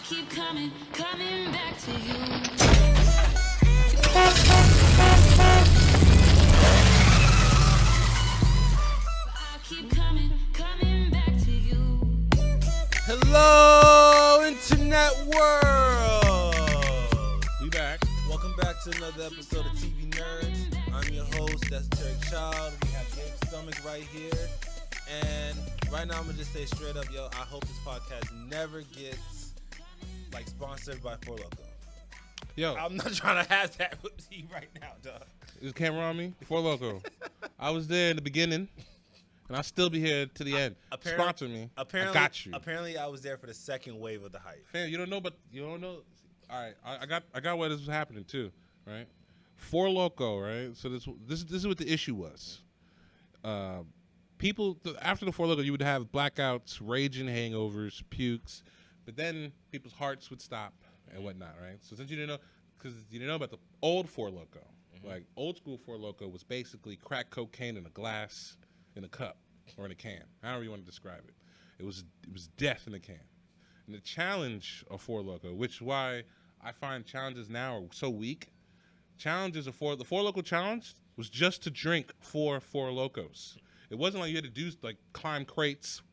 keep coming back to you. I keep coming back to you. Hello, internet world. We back. Welcome back to another episode of TV Nerdz. I'm your host, that's Derek Child. We have Gabe Stomach right here. And right now, I'm going to just say straight up, yo, I hope this podcast never gets, sponsored by Four Loko. Yo. I'm not trying to have that with you right now, dog. Is the camera on me? Four Loko. I was there in the beginning, and I'll still be here to the end. Sponsor me. I got you. Apparently, I was there for the second wave of the hype. Fam, you don't know. All right, I got why this was happening too, right? Four Loko, right? So this is what the issue was. People after the Four Loko, you would have blackouts, raging hangovers, pukes, but then people's hearts would stop and whatnot, right? So since you didn't know about the old Four Loko, like old school Four Loko was basically crack cocaine in a glass, in a cup, or in a can. However you want to describe it. It was death in a can. And the challenge of Four Loko, which is why I find challenges now are so weak. The Four Loko challenge was just to drink Four Lokos. It wasn't like you had to do climb crates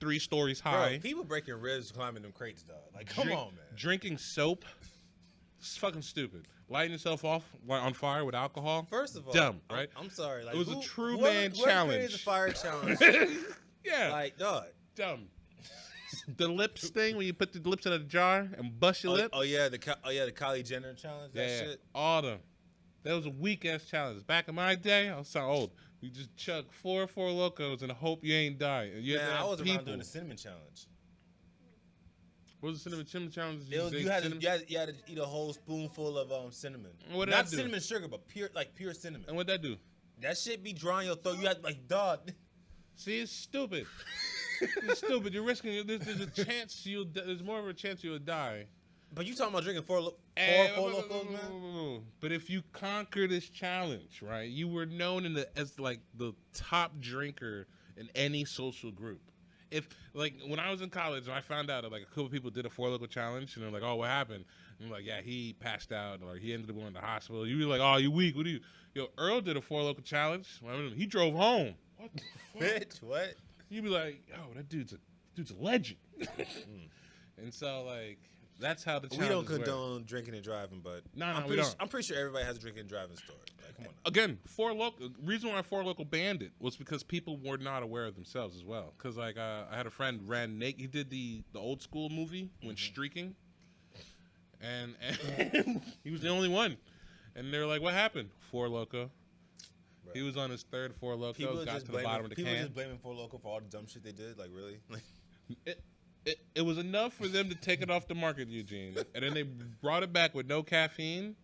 3 stories high. Bro, people breaking ribs climbing them crates, dog. Come on, man. Drinking soap. It's fucking stupid. Lighting yourself off on fire with alcohol. First of all, dumb, right? I'm sorry. It was a true man challenge. Whoever created the fire challenge. Yeah. Dog. Dumb. The lips thing when you put the lips in a jar and bust your lip. Oh yeah, the Kylie Jenner challenge. That shit. All them. That was a weak ass challenge. Back in my day, I was so old. You just chug Four Lokos and hope you ain't die. I was around doing the cinnamon challenge. What was the cinnamon challenge? You had to eat a whole spoonful of cinnamon. What did Not that do? Cinnamon sugar, but pure cinnamon. And what'd that do? That shit be drying your throat. You had dog. See, it's stupid. It's stupid. You're risking. There's a chance there's more of a chance you'll die. But you talking about drinking four Lokos, man? But if you conquer this challenge, right, you were known as the top drinker in any social group. If when I was in college and I found out that a couple people did a Four Loko challenge and they're like, oh, what happened? And I'm like, yeah, he passed out or he ended up going to the hospital. You be like, oh, you weak. What do you? Yo, Earl did a Four Loko challenge. He drove home. What the fuck? Bitch, what? You'd be like, yo, that dude's a legend. And so that's how the challenge. We don't condone drinking and driving, but we don't. I'm pretty sure everybody has a drinking and driving story. Come on. Again, Four Loko. Reason why Four Loko banned it was because people were not aware of themselves as well. Because I had a friend ran naked. He did the old school movie when streaking, and he was the only one. And they're like, "What happened?" Four Loko. He was on his third Four Loko. Got to the bottom of the can. People just blaming Four Loko for all the dumb shit they did. Really? It was enough for them to take it off the market, Eugene. And then they brought it back with no caffeine.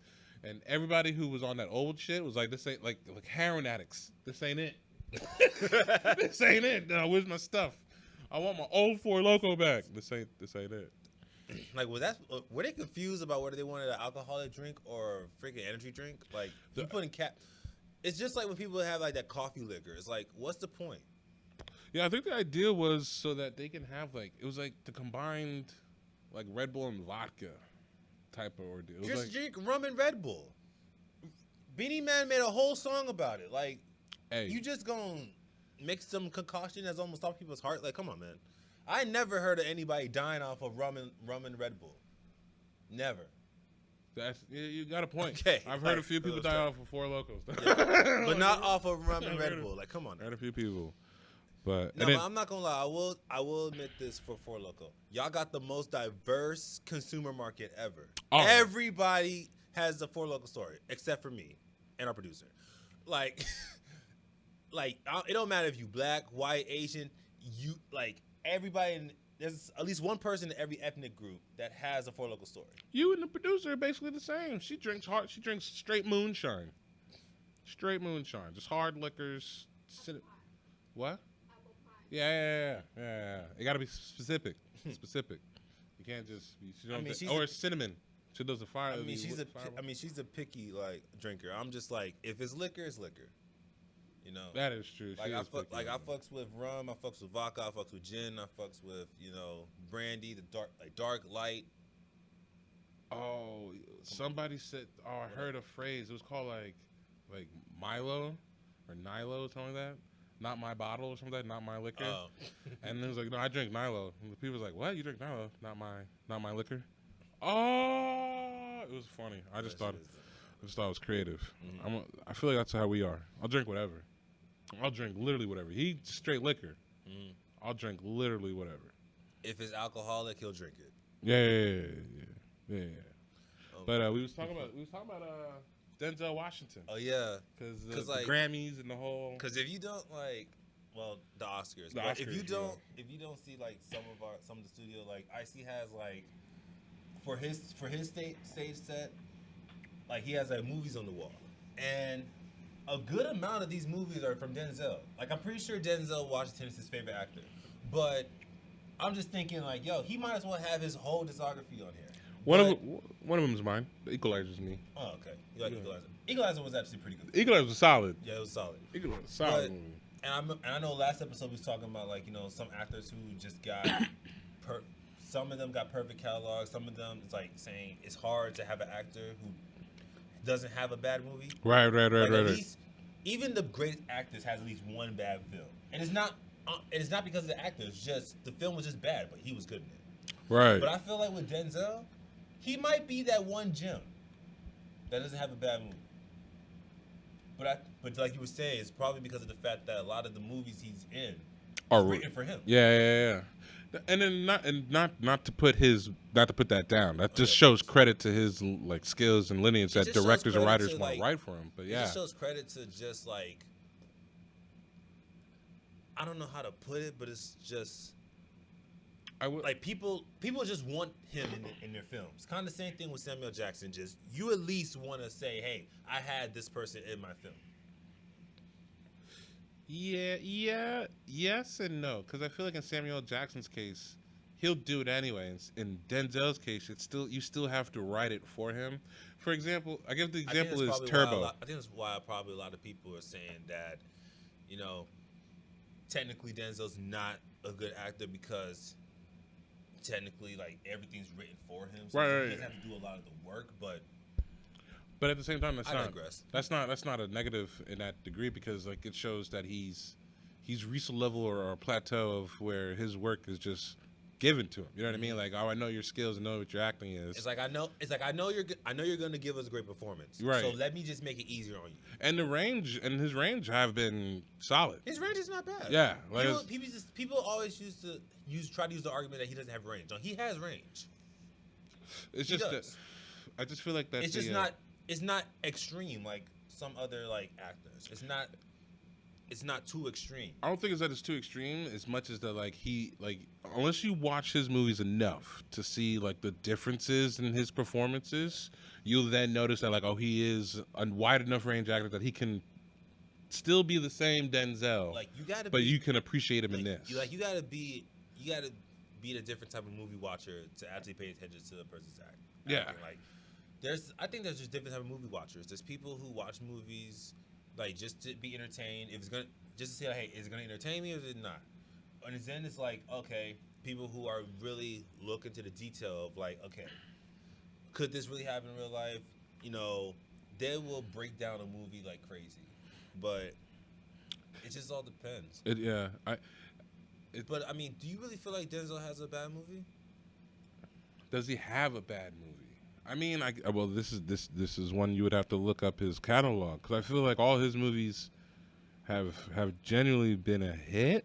And everybody who was on that old shit was like, this ain't like heroin addicts. This ain't it. This ain't it. No, where's my stuff? I want my old Four Loko back. This ain't it. Were they confused about whether they wanted an alcoholic drink or a freaking energy drink? You putting it's just like when people have that coffee liquor. It's what's the point? Yeah, I think the idea was so that they can have it was the combined Red Bull and vodka type of ordeal. Just drink rum and Red Bull. Beanie Man made a whole song about it. Hey, you just gonna mix some concoction that's almost stopped people's heart? Come on, man. I never heard of anybody dying off of rum and Red Bull. Never. You got a point. Okay, I've heard a few people die off of Four Lokos, but not off of rum and Red Bull. Come on. I heard a few people. But I'm not gonna lie. I will admit this for Four Loko. Y'all got the most diverse consumer market ever. Oh. Everybody has a Four Loko story except for me and our producer. It don't matter if you black, white, Asian. You everybody. There's at least one person in every ethnic group that has a Four Loko story. You and the producer are basically the same. She drinks She drinks straight moonshine. Straight moonshine. Just hard liquors. What? Yeah. It got to be specific. You can't just. Or cinnamon. She does the fire. She's a picky drinker. I'm just if it's liquor, it's liquor. That is true. I fucks with rum. I fucks with vodka. I fucks with gin. I fucks with brandy. The dark light. Oh, somebody said. Oh, I heard a phrase. It was called like Milo or Nilo, something like that. Not my bottle or something like that. Not my liquor. Oh. And it was like, no, I drink Nilo. And the people was like, what? You drink Nilo? Not my liquor. Oh, it was funny. I just thought it was creative. Mm-hmm. I feel like that's how we are. I'll drink whatever. I'll drink literally whatever. He straight liquor. Mm-hmm. I'll drink literally whatever. If it's alcoholic, he'll drink it. Yeah. Oh. But we was talking about Denzel Washington. Oh yeah, Because like the Grammys and the whole. Because if you don't the Oscars. The But Oscars, if you don't see like some of the studio, like IC has like for his stage set, like he has like movies on the wall, and a good amount of these movies are from Denzel. Like I'm pretty sure Denzel Washington is his favorite actor, but I'm just thinking like, yo, he might as well have his whole discography on here. One of them is mine. The Equalizer's me. Oh, okay. You like Equalizer? Equalizer was actually pretty good. Equalizer was solid. Yeah, it was solid. Equalizer was solid But- movie. And I know last episode we was talking about like, you know, some actors who just got some of them got perfect catalogs. Some of them it's like saying it's hard to have an actor who doesn't have a bad movie. Right. Like at least even the greatest actors has at least one bad film, and it's not because of the actor. It's just the film was just bad, but he was good in it. Right. But I feel like with Denzel, he might be that one gem that doesn't have a bad movie. But like you were saying, it's probably because of the fact that a lot of the movies he's in are written for him. Yeah. And then not to put that down. That just shows credit to his like skills and lineage that directors and writers want to write for him. But yeah, it just shows credit to just like I don't know how to put it, but it's just like people just want him in their films. Kind of the same thing with Samuel Jackson. Just you at least want to say, hey, I had this person in my film. Yeah, yes and no. Because I feel like in Samuel Jackson's case, he'll do it anyway. In Denzel's case, you still have to write it for him. For example, I give the example is Turbo. I think that's why probably a lot of people are saying that, you know, technically Denzel's not a good actor because technically like everything's written for him. So he doesn't have to do a lot of the work, but at the same time, that's not a negative in that degree because like it shows that he's reached a level or a plateau of where his work is just given to him. You know what I mean? Like, oh, I know your skills, I know what your acting is. It's like I know you're going to give us a great performance. Right. So let me just make it easier on you. And his range have been solid. His range is not bad. Yeah. Like people always try to use the argument that he doesn't have range. No, he has range. It's just that I just feel like that's it's just not. It's not extreme like some other like actors. It's not too extreme. I don't think it's that it's too extreme as much as that like unless you watch his movies enough to see like the differences in his performances, you'll then notice that like he is a wide enough range actor that he can still be the same Denzel. Like you can appreciate him in this. You gotta be a different type of movie watcher to actually pay attention to a person's act. Yeah. I think there's just different type of movie watchers. There's people who watch movies like just to be entertained. If it's just to say, like, hey, is it gonna entertain me or is it not? And then it's like, okay, people who are really looking to the detail of like, okay, could this really happen in real life? You know, they will break down a movie like crazy, but it just all depends. But I mean, do you really feel like Denzel has a bad movie? Does he have a bad movie? I mean, this is one you would have to look up his catalog because I feel like all his movies have genuinely been a hit.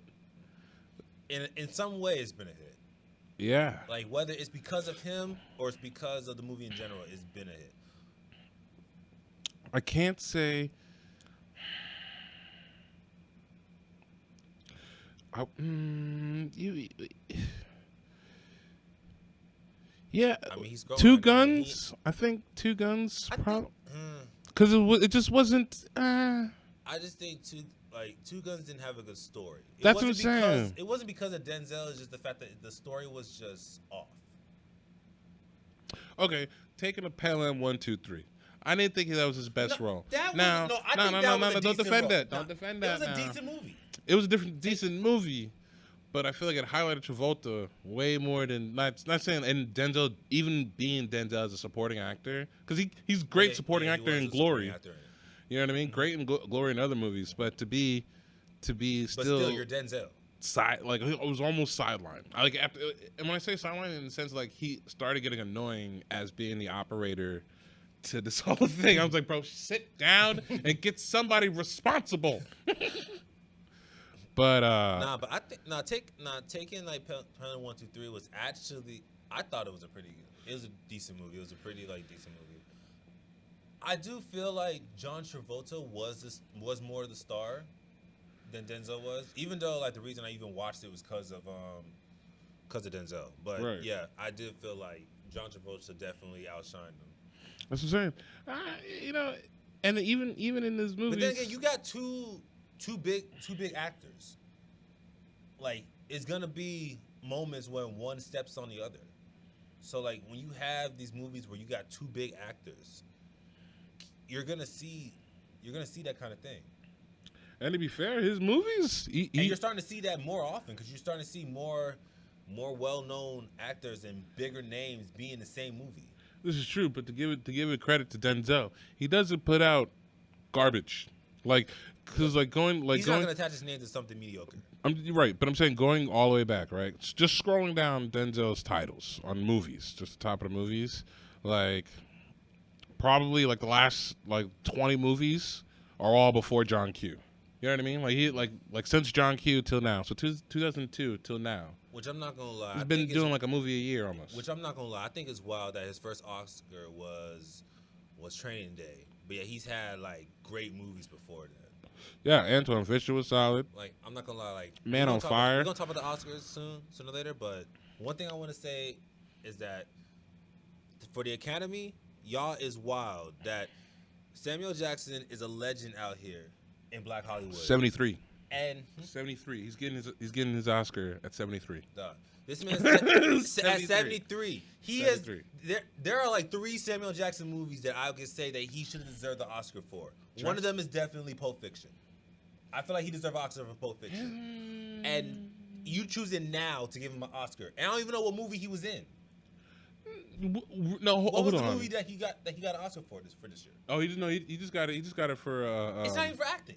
In some way, it's been a hit. Yeah. Like whether it's because of him or it's because of the movie in general, it's been a hit. I can't say. Yeah, I mean, he's growing. Two Guns. I think Two Guns. Because it just wasn't. I just think Two Guns didn't have a good story. That's what I'm saying. It wasn't because of Denzel. It's just the fact that the story was just off. Okay, taking a Pelham 1, 2, 3. I didn't think that was his best role. No. Don't defend that. Don't defend that. It was a decent movie. It was a decent movie, But I feel like it highlighted Travolta way more than not saying, and Denzel, even being Denzel as a supporting actor, because he's great supporting actor in Glory. You know what I mean? Great in Glory and other movies, but to be But still, you're Denzel. Like it was almost sidelined. Like after, and when I say sidelined, in the sense like he started getting annoying as being the operator to this whole thing. I was like, bro, sit down and get somebody responsible. But but I think taking like Penalty 1, 2, 3 was actually, I thought it was it was a decent movie. It was a pretty like decent movie. I do feel like John Travolta was more the star than Denzel was, even though like the reason I even watched it was because of Denzel. But right. yeah, I did feel like John Travolta definitely outshined him. That's what I'm saying. You know, and even in this movie, but then again, you got two big actors. Like, it's gonna be moments when one steps on the other. So like when you have these movies where you got two big actors, you're gonna see that kind of thing. And to be fair, his movies, and you're starting to see that more often because you're starting to see more well-known actors and bigger names be in the same movie. This is true, but to give it credit to Denzel, he doesn't put out garbage. Like, because like he's not gonna attach his name to something mediocre. You're right, but I'm saying going all the way back, right? Just scrolling down Denzel's titles on movies, just the top of the movies, like probably like the last like 20 movies are all before John Q. You know what I mean? Like he like since John Q till now, so 2002 till now. Which I'm not gonna lie, he's been doing like a movie a year almost. Which I'm not gonna lie, I think it's wild that his first Oscar was Training Day, but yeah, he's had like great movies before that. Yeah, Antoine Fisher was solid. Like, I'm not gonna lie, like Man on Fire. We're gonna talk about the Oscars sooner or later, but one thing I want to say is that for the Academy, y'all is wild that Samuel Jackson is a legend out here in Black Hollywood. 73. And 73. He's getting his Oscar at 73. This man's at 73. He 73. has there are like 3 Samuel Jackson movies that I could say that he should have deserved the Oscar for. Sure. One of them is definitely Pulp Fiction. I feel like he deserves an Oscar for Pulp Fiction. And you choosing now to give him an Oscar. And I don't even know what movie he was in. No, what was the movie that he got an Oscar for this year? Oh, he didn't know. He just got it. He just got it for. It's not even for acting.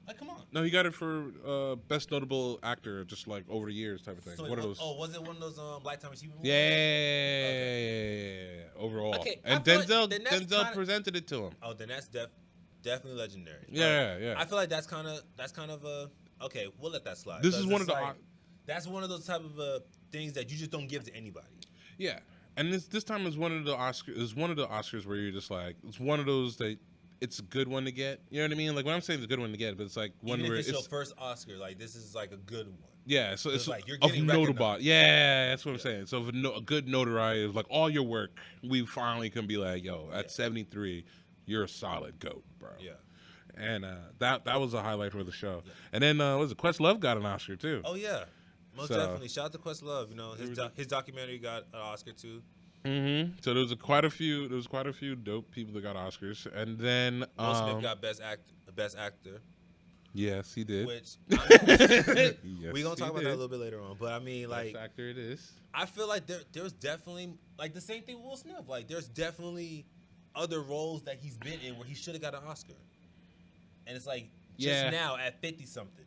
Like, come on. No, he got it for best notable actor, just like over the years type of thing. So one of those. Oh, was it one of those Lifetime Achievement movies? Yeah. Overall. Okay. And Denzel presented it to him. Oh, then that's definitely legendary. Yeah. I feel like that's kind of a okay. We'll let that slide. This is one of the. That's one of those type of things that you just don't give to anybody. Yeah, and this time is one of the Oscars. Is one of the Oscars where you're just like, it's one of those that it's a good one to get. You know what I mean? Like when I'm saying it's a good one to get, but it's like one even where if it's your first Oscar, like this is like a good one. Yeah, so it's like you're of getting notable. Yeah, that's what I'm saying. So a good notoriety is like all your work. We finally can be like, yo, at 73, you're a solid GOAT, bro. Yeah. And that was a highlight for the show. Yeah. And then was it Questlove got an Oscar too? Oh yeah. Most definitely. Shout out to Questlove. You know, his documentary got an Oscar too. Mm-hmm. So there was quite a few dope people that got Oscars, and then Will Smith got best actor. Yes, he did. Which we're gonna talk about that a little bit later on. But I mean, like, best actor it is. I feel like there's definitely like the same thing with Will Smith. Like, there's definitely other roles that he's been in where he should have got an Oscar, and it's like just now at 50 something.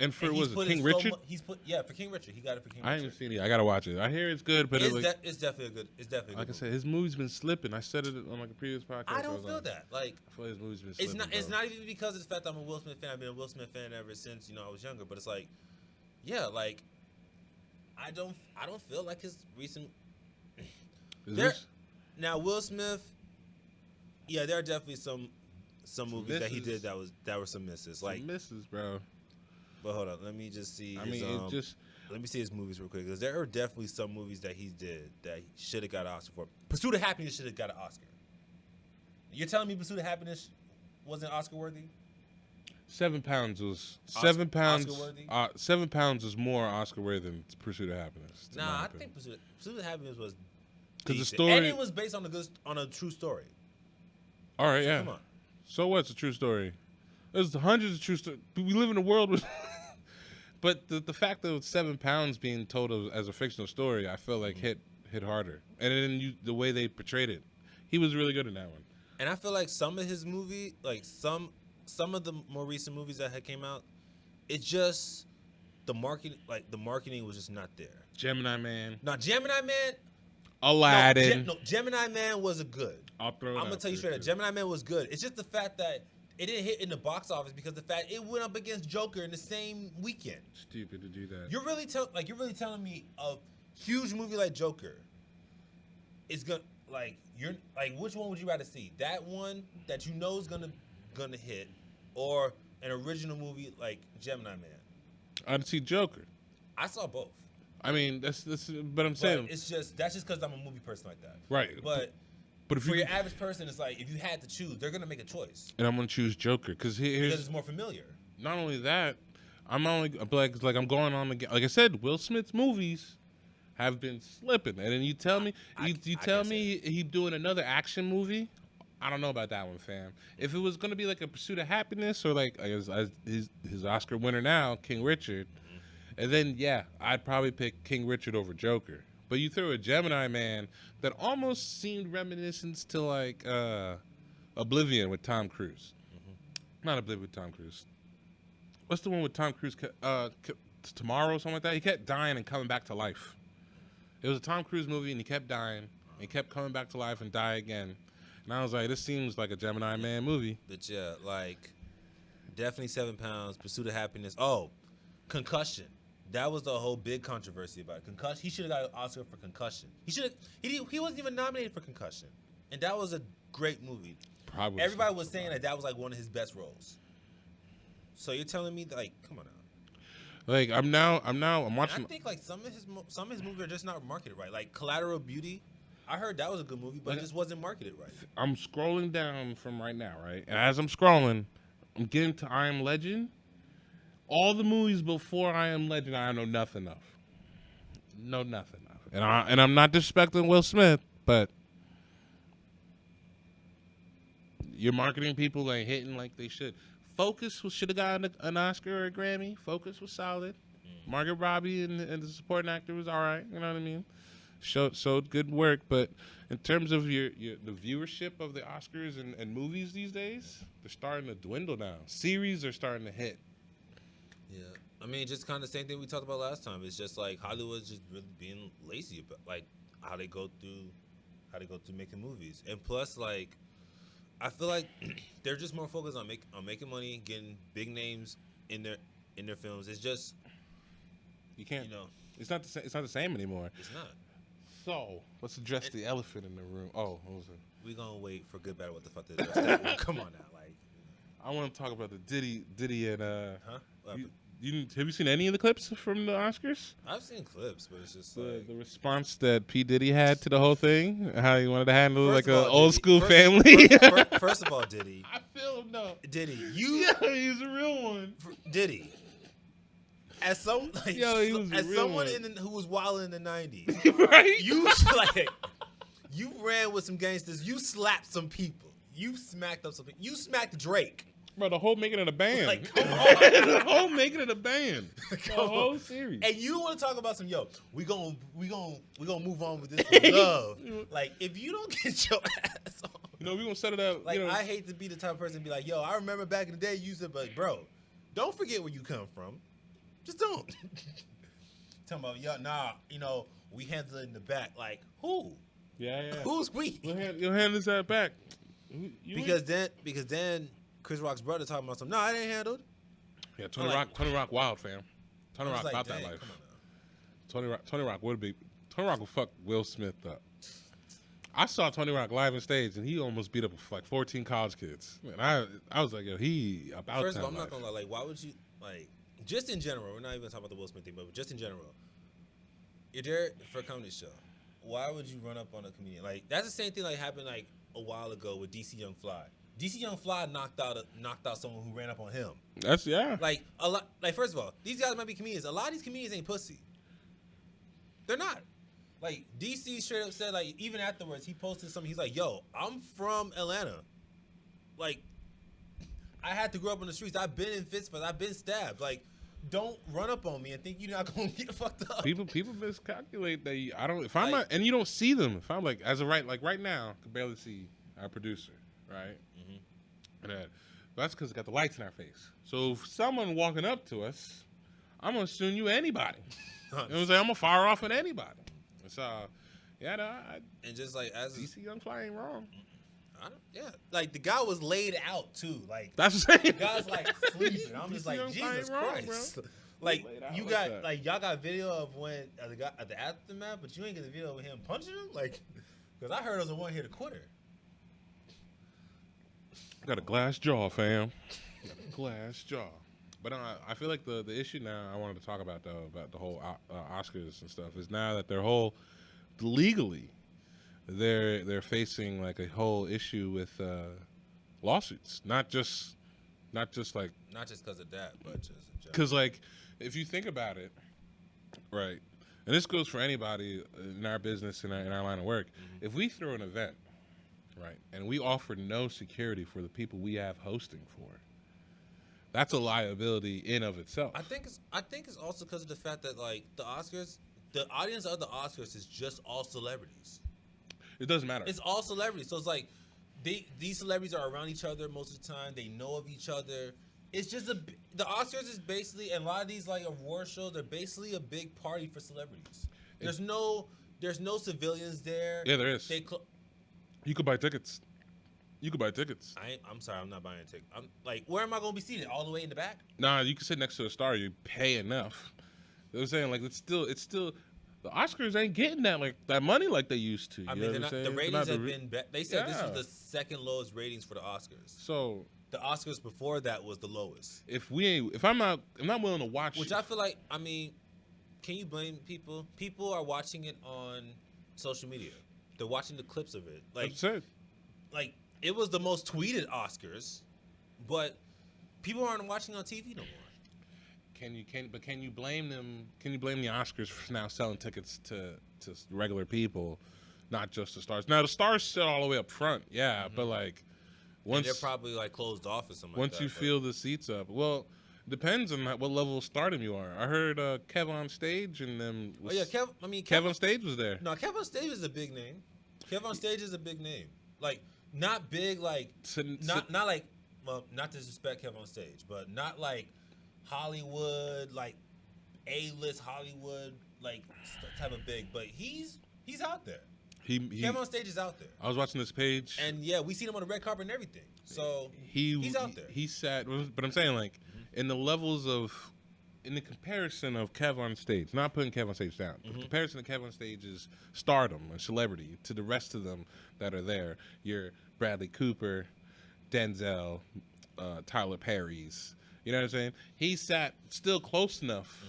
And for King Richard? For King Richard. He got it for King Richard. I ain't even seen it. I gotta watch it. I hear it's good, but it's definitely a good. It's definitely like I said, his movie's been slipping. I said it on like a previous podcast. I don't feel that. Like, I feel like his movie's been slipping. It's not even because of the fact that I'm a Will Smith fan. I've been a Will Smith fan ever since I was younger. But it's like, yeah, like I don't feel like his recent. Now Will Smith, yeah, there are definitely some movies that he did that were some misses. Like misses, bro. But hold on, let me just see. Let me see his movies real quick because there are definitely some movies that he did that he should have got an Oscar for. Pursuit of Happiness should have got an Oscar. You're telling me Pursuit of Happiness wasn't Oscar worthy? 7 Pounds was 7 pounds. Oscar-worthy? 7 Pounds is more Oscar worthy than Pursuit of Happiness. Nah, I think Pursuit of Happiness was because the story and it was based on a true story. All right, so yeah. Come on. So what's a true story? There's hundreds of true stories. We live in a world with But the fact that 7 pounds being told as a fictional story, I feel like hit harder. And then the way they portrayed it, he was really good in that one. And I feel like some of his movie, like some of the more recent movies that had came out, it just the marketing was just not there. Gemini Man. Now Gemini Man, Aladdin. Gemini Man was a good. I'm gonna tell you straight up, Gemini Man was good. It's just the fact that it didn't hit in the box office because the fact it went up against Joker in the same weekend. Stupid to do that. You're really telling me a huge movie like Joker is gonna which one would you rather see? That one that you know is gonna hit, or an original movie like Gemini Man? I'd see Joker. I saw both. I mean, but I'm saying that's just because I'm a movie person like that. Right. But if for your average person, it's like if you had to choose, they're gonna make a choice. And I'm gonna choose Joker because it's more familiar. Not only that, I'm going on again. Like I said, Will Smith's movies have been slipping, and then you tell me he doing another action movie. I don't know about that one, fam. If it was gonna be like a Pursuit of Happiness or like his Oscar winner now, King Richard, and then I'd probably pick King Richard over Joker. But you throw a Gemini Man that almost seemed reminiscent to like Oblivion with Tom Cruise. Not Oblivion with Tom Cruise. What's the one with Tom Cruise? Tomorrow or something like that? He kept dying and coming back to life. It was a Tom Cruise movie and he kept dying. And he kept coming back to life and die again. And I was like, this seems like a Gemini Man movie. But definitely 7 pounds, Pursuit of Happiness. Oh, Concussion. That was the whole big controversy about it. Concussion. He should have got an Oscar for Concussion. He wasn't even nominated for Concussion, and that was a great movie. Probably. Everybody was saying that was like one of his best roles. So you're telling me come on now. Like I'm watching. And I think like some of his movies are just not marketed right. Like Collateral Beauty, I heard that was a good movie, but it just wasn't marketed right. I'm scrolling down from right now, right? And as I'm scrolling, I'm getting to I Am Legend. All the movies before I Am Legend, I know nothing of. Know nothing of. And I'm not disrespecting Will Smith, but your marketing people ain't hitting like they should. Focus should have gotten an Oscar or a Grammy. Focus was solid. Margot Robbie and the supporting actor was all right. You know what I mean? Showed good work, but in terms of the viewership of the Oscars and movies these days, they're starting to dwindle now. Series are starting to hit. Yeah, I mean, just kind of the same thing we talked about last time. It's just like Hollywood's just really being lazy about like how they go through making movies, and plus like I feel like they're just more focused on making money, getting big names in their films. It's just you can't. It's not the same anymore. It's not. So let's address the elephant in the room. Oh, what was it? We gonna wait for good, bad, what the fuck to address that one. Come on now, like. I want to talk about the Diddy and Huh? Have you seen any of the clips from the Oscars? I've seen clips, but it's just the response that P. Diddy had to the whole thing, how he wanted to handle an old school family. First of all, Diddy. I feel him though. Diddy, he's a real one. Diddy. As someone who was wild in the 90s, right? You ran with some gangsters. You slapped some people. You smacked up some people. You smacked Drake. Bro, the whole making it a band. Like, come on. The whole making it a band. The whole series. And you want to talk about some, we gonna move on with this with love. Like, if you don't get your ass on. We gonna set it up. Like, I hate to be the type of person to be like, I remember back in the day you used to be like, bro, don't forget where you come from. Just don't. Talking about, we handle it in the back. Like, who? Yeah. Who's we? You'll hand this that back. Because then Chris Rock's brother talking about something. No, I didn't handle it. Yeah, Tony Rock wild, fam. Tony Rock about that life. Tony Rock would fuck Will Smith up. I saw Tony Rock live on stage, and he almost beat up like 14 college kids. And I was like, he about. First of all, I'm not gonna lie. Like, why would you just in general? We're not even talking about the Will Smith thing, but just in general, you're there for a comedy show. Why would you run up on a comedian? Like, that's the same thing like happened like a while ago with DC Young Fly. DC Young Fly knocked out someone who ran up on him. That's Like a lot. Like, first of all, these guys might be comedians. A lot of these comedians ain't pussy. They're not. Like, DC straight up said, like, even afterwards, he posted something. He's like, I'm from Atlanta. Like, I had to grow up on the streets. I've been in fist fights. I've been stabbed. Like, don't run up on me and think you're not gonna get fucked up. People miscalculate that I don't. If I'm not, and you don't see them. If I'm like right now, I can barely see our producer, right? Mm-hmm. And that's because it got the lights in our face. So if someone walking up to us, I'm gonna assume you anybody. You know what I'm saying? I'm gonna fire off at anybody. So and just like as DC Young Fly ain't wrong. Like the guy was laid out too. Like that's what I'm saying. The guy's like sleeping. I'm just like, Jesus Christ. Wrong, like you got like y'all got video of when the guy at the aftermath, but you ain't get the video of him punching him. Like, because I heard it was the one hit a quitter. Got a glass jaw, fam. Got a glass jaw. But I feel like the issue now I wanted to talk about though about the whole Oscars and stuff is now that they're whole legally they're facing like a whole issue with lawsuits, not just because of that, but just because like if you think about it, right, and this goes for anybody in our business in our line of work, if we throw an event, right, and we offer no security for the people we have hosting for, that's a liability in of itself. I think it's also because of the fact that like the Oscars, the audience of the Oscars is just all celebrities. It doesn't matter. It's all celebrities. So it's like these celebrities are around each other most of the time. They know of each other. It's just the Oscars is basically, and a lot of these like award shows are basically a big party for celebrities. There's no civilians there. Yeah, there is. You could buy tickets. I'm sorry, I'm not buying a ticket. I'm like, where am I going to be seated? All the way in the back? Nah, you can sit next to a star. You pay enough. You know what I'm saying? Like it's still. The Oscars ain't getting that money like they used to. I mean, the ratings have been. They said this is the second lowest ratings for the Oscars. So the Oscars before that was the lowest. If I'm not willing to watch, which I feel like, I mean, can you blame people? People are watching it on social media. They're watching the clips of it. Like it was the most tweeted Oscars, but people aren't watching on TV no more. Can you blame them? Can you blame the Oscars for now selling tickets to regular people, not just the stars? Now the stars sell all the way up front, yeah, but like once they're probably like closed off or something. Once like you fill the seats up, well, depends on what level of stardom you are. I heard Kev on Stage and them. Kev on Stage was there. No, Kev on Stage is a big name. Kev on Stage is a big name. Like not big, like not like, well, not to disrespect Kev on Stage, but not like Hollywood, like A-list Hollywood, like type of big, but he's out there. Kev on Stage is out there. I was watching this page, and yeah, we seen him on the red carpet and everything. So he's out there. He sat, but I'm saying like in the levels of, in the comparison of Kev on Stage, not putting Kev on Stage down, but the comparison of Kev on Stage is stardom and celebrity to the rest of them that are there. Your Bradley Cooper, Denzel, Tyler Perry's. You know what I'm saying? He sat still close enough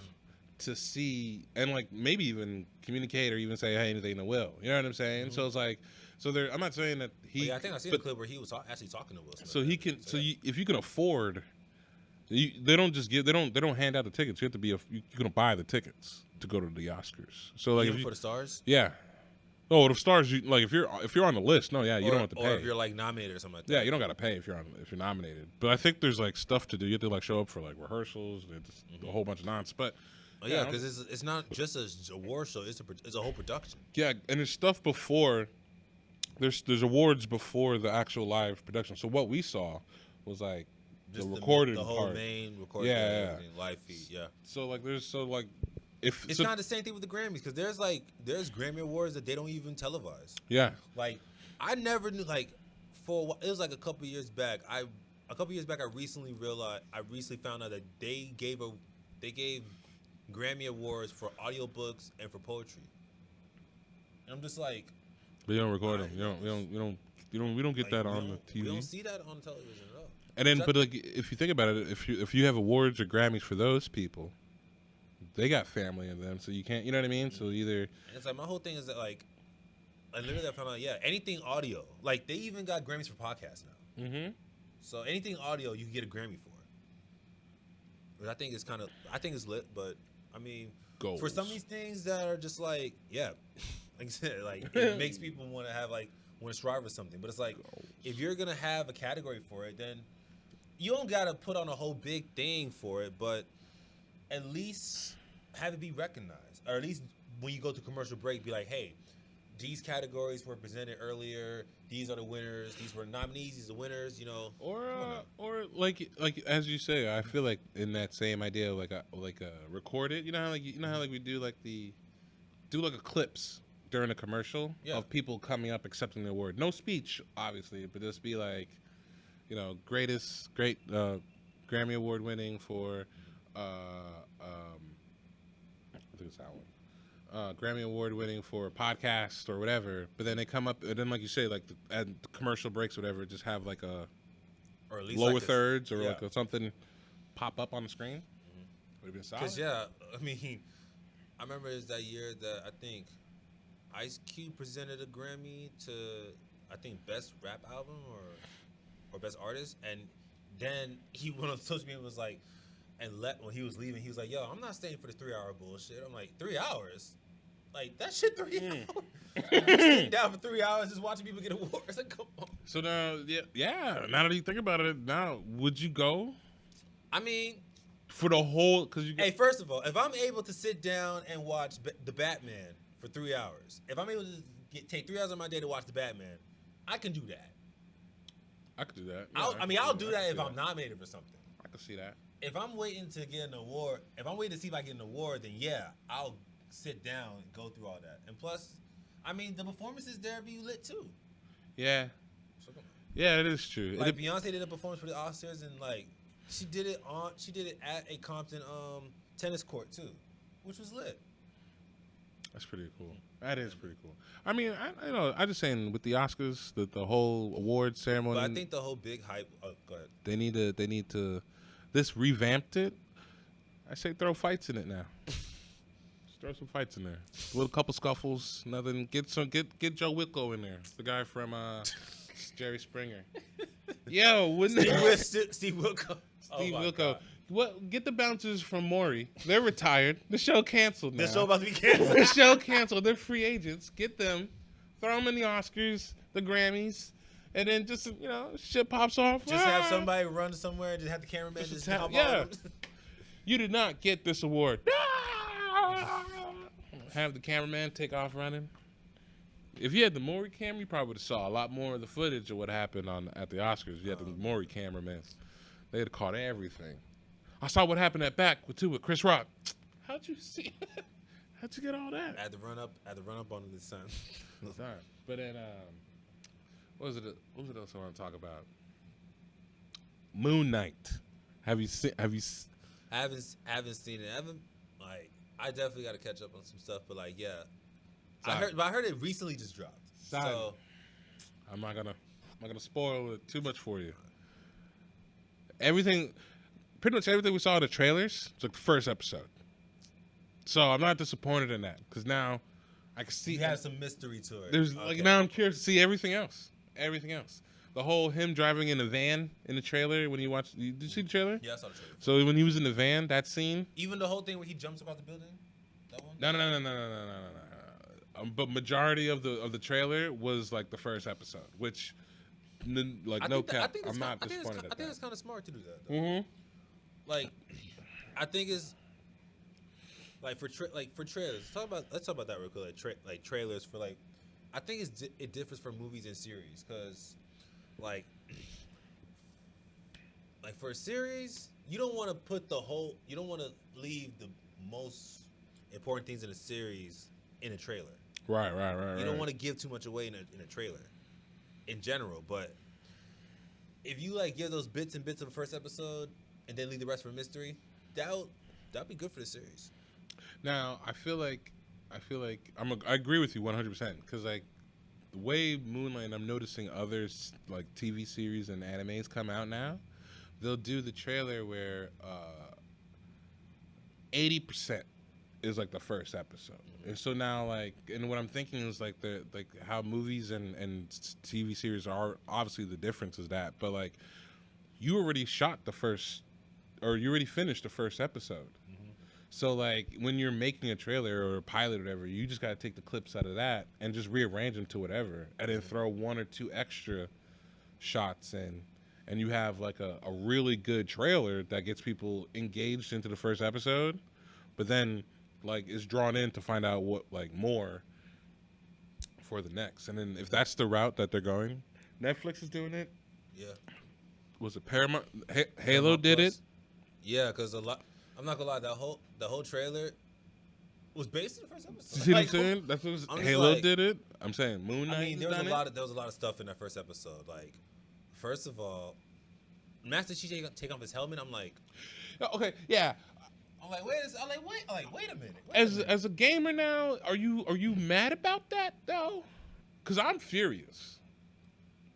to see and like maybe even communicate or even say, hey, anything to Will. You know what I'm saying? So it's like, there. I'm not saying that he. Yeah, I think I seen a clip where he was actually talking to Will Smith. So he can. If you can afford, they don't just give. They don't hand out the tickets. You have to be. You're gonna buy the tickets to go to the Oscars. So like, for the stars. Yeah. Oh, the stars. Like if you're on the list, no, yeah, you don't have to pay. Or if you're like nominated or something like that. Yeah, you don't got to pay if you're nominated. But I think there's like stuff to do. You have to like show up for like rehearsals, a whole bunch of nonsense. But yeah, because it's not just a award show. It's a whole production. Yeah, and there's stuff before. There's awards before the actual live production. So what we saw was like just the recorded the whole part. Main recorded live feed. Yeah. So like it's not the same thing with the Grammys because there's Grammy Awards that they don't even televise. Yeah. Like I never knew it was like a couple years back. I recently found out that they gave Grammy Awards for audiobooks and for poetry. And I'm just like, but you don't record them. We don't get that on the TV. We don't see that on television at all. And then, but like, if you think about it, if you have awards or Grammys for those people, they got family in them, so you can't. You know what I mean? So either. And it's like my whole thing is that like, I literally found out anything audio. Like they even got Grammys for podcasts now. Mm-hmm. So anything audio you can get a Grammy for. Which I think it's lit, but I mean, goals. For some of these things that are just like like I said, like it makes people want to strive for something. But it's like if you're gonna have a category for it, then you don't gotta put on a whole big thing for it. But at least have it be recognized, or at least when you go to commercial break, be like, hey, these categories were presented earlier. These are the winners. These were nominees. These are the winners. You know, or like as you say, I feel like in that same idea, like a record it. You know how like we do like a clips during a commercial of people coming up accepting the award. No speech, obviously, but just be like, you know, great Grammy Award winning for I think it's that one. Grammy Award winning for a podcast or whatever, but then they come up and then like you say, like at the commercial breaks or whatever, just have like a or at least lower like thirds or like something pop up on the screen. Would have been solid. Because I mean, I remember it was that year that I think Ice Cube presented a Grammy to I think best rap album or best artist, and then he went on social media and was like, when he was leaving, he was like, "Yo, I'm not staying for this 3-hour bullshit." I'm like, 3 hours? Like that shit 3 hours? I'm sitting down for 3 hours just watching people get awards. Like, come on. So now, now that you think about it, now would you go? I mean, for the whole hey, first of all, if I'm able to sit down and watch the Batman for 3 hours, if I'm able to take 3 hours of my day to watch the Batman, I can do that. I could do that. Yeah, I'll do that if I'm nominated for something. I can see that. If I'm waiting to get an award, if I'm waiting to see if I get an award, then yeah, I'll sit down and go through all that. And plus, I mean, the performances there be lit too. Yeah. Yeah, it is true. Like Beyonce did a performance for the Oscars, and like she did it at a Compton tennis court too, which was lit. That's pretty cool. That is pretty cool. I mean, I just saying with the Oscars, the whole award ceremony. But I think the whole big hype. Oh, go ahead. They need to. This revamped it. I say throw fights in it now. Just throw some fights in there. A little couple scuffles. Nothing. Get Joe Wilco in there. The guy from Jerry Springer. Yo, wouldn't Steve Wilco. Steve Wilco. What? Get the bouncers from Maury. They're retired. The show canceled now. The show about to be canceled. The show canceled. They're free agents. Get them. Throw them in the Oscars, the Grammys, and then just, you know, shit pops off. Just have somebody run somewhere and just have the cameraman just hop on. You did not get this award. Have the cameraman take off running. If you had the Maury camera, you probably would have saw a lot more of the footage of what happened at the Oscars. If you had the Maury cameraman. They'd have caught everything. I saw what happened at back with Chris Rock. How'd you see? How'd you get all that? I had to run up under the sun. Sorry, but then what was it else I want to talk about? Moon Knight. Have you seen? I haven't seen it. I definitely got to catch up on some stuff. But like, yeah, I heard it recently just dropped. So I'm not gonna spoil it too much for you. Pretty much everything we saw in the trailers was like the first episode. So I'm not disappointed in that because now I can see. You have some mystery to it. There's like now I'm curious to see everything else. The whole him driving in a van in the trailer when you watch. Did you see the trailer? Yeah, I saw the trailer. So when he was in the van, that scene. Even the whole thing where he jumps about the building. That one. No. But majority of the trailer was like the first episode, which like no cap. I'm not disappointed. I think it's kind of smart to do that. Though. Mm-hmm. Like, I think it's like for trailers. Let's talk about that real quick. Like trailers for like, I think it differs from movies and series because, like for a series, you don't want to leave the most important things in a series in a trailer. Right. You don't want to give too much away in a trailer, in general. But if you like give those bits of the first episode and then leave the rest for mystery, that'd be good for the series. Now, I feel like I agree with you 100% because like the way Moonlight, I'm noticing others like TV series and animes come out now, they'll do the trailer where 80% is like the first episode, and so now like, and what I'm thinking is like how movies and TV series are obviously the difference is that, but like you already shot the first. Or you already finished the first episode. Mm-hmm. So, like, when you're making a trailer or a pilot or whatever, you just got to take the clips out of that and just rearrange them to whatever. And then throw one or two extra shots in. and you have like a really good trailer that gets people engaged into the first episode, but then like is drawn in to find out what like more for the next. And then if that's the route that they're going, Netflix is doing it. Yeah. Was it Paramount? Halo Paramount did Plus. it. Yeah, because a lot. I'm not gonna lie. The whole trailer was based in the first episode. You see what I'm saying? That's what I'm just Halo like- did it. I'm saying Moon Knight. I mean, has done it. there was a lot of stuff in that first episode. Like, first of all, Master Chief take off his helmet. I'm like, Okay, yeah. wait a minute. As a gamer now, are you mad about that though? Because I'm furious.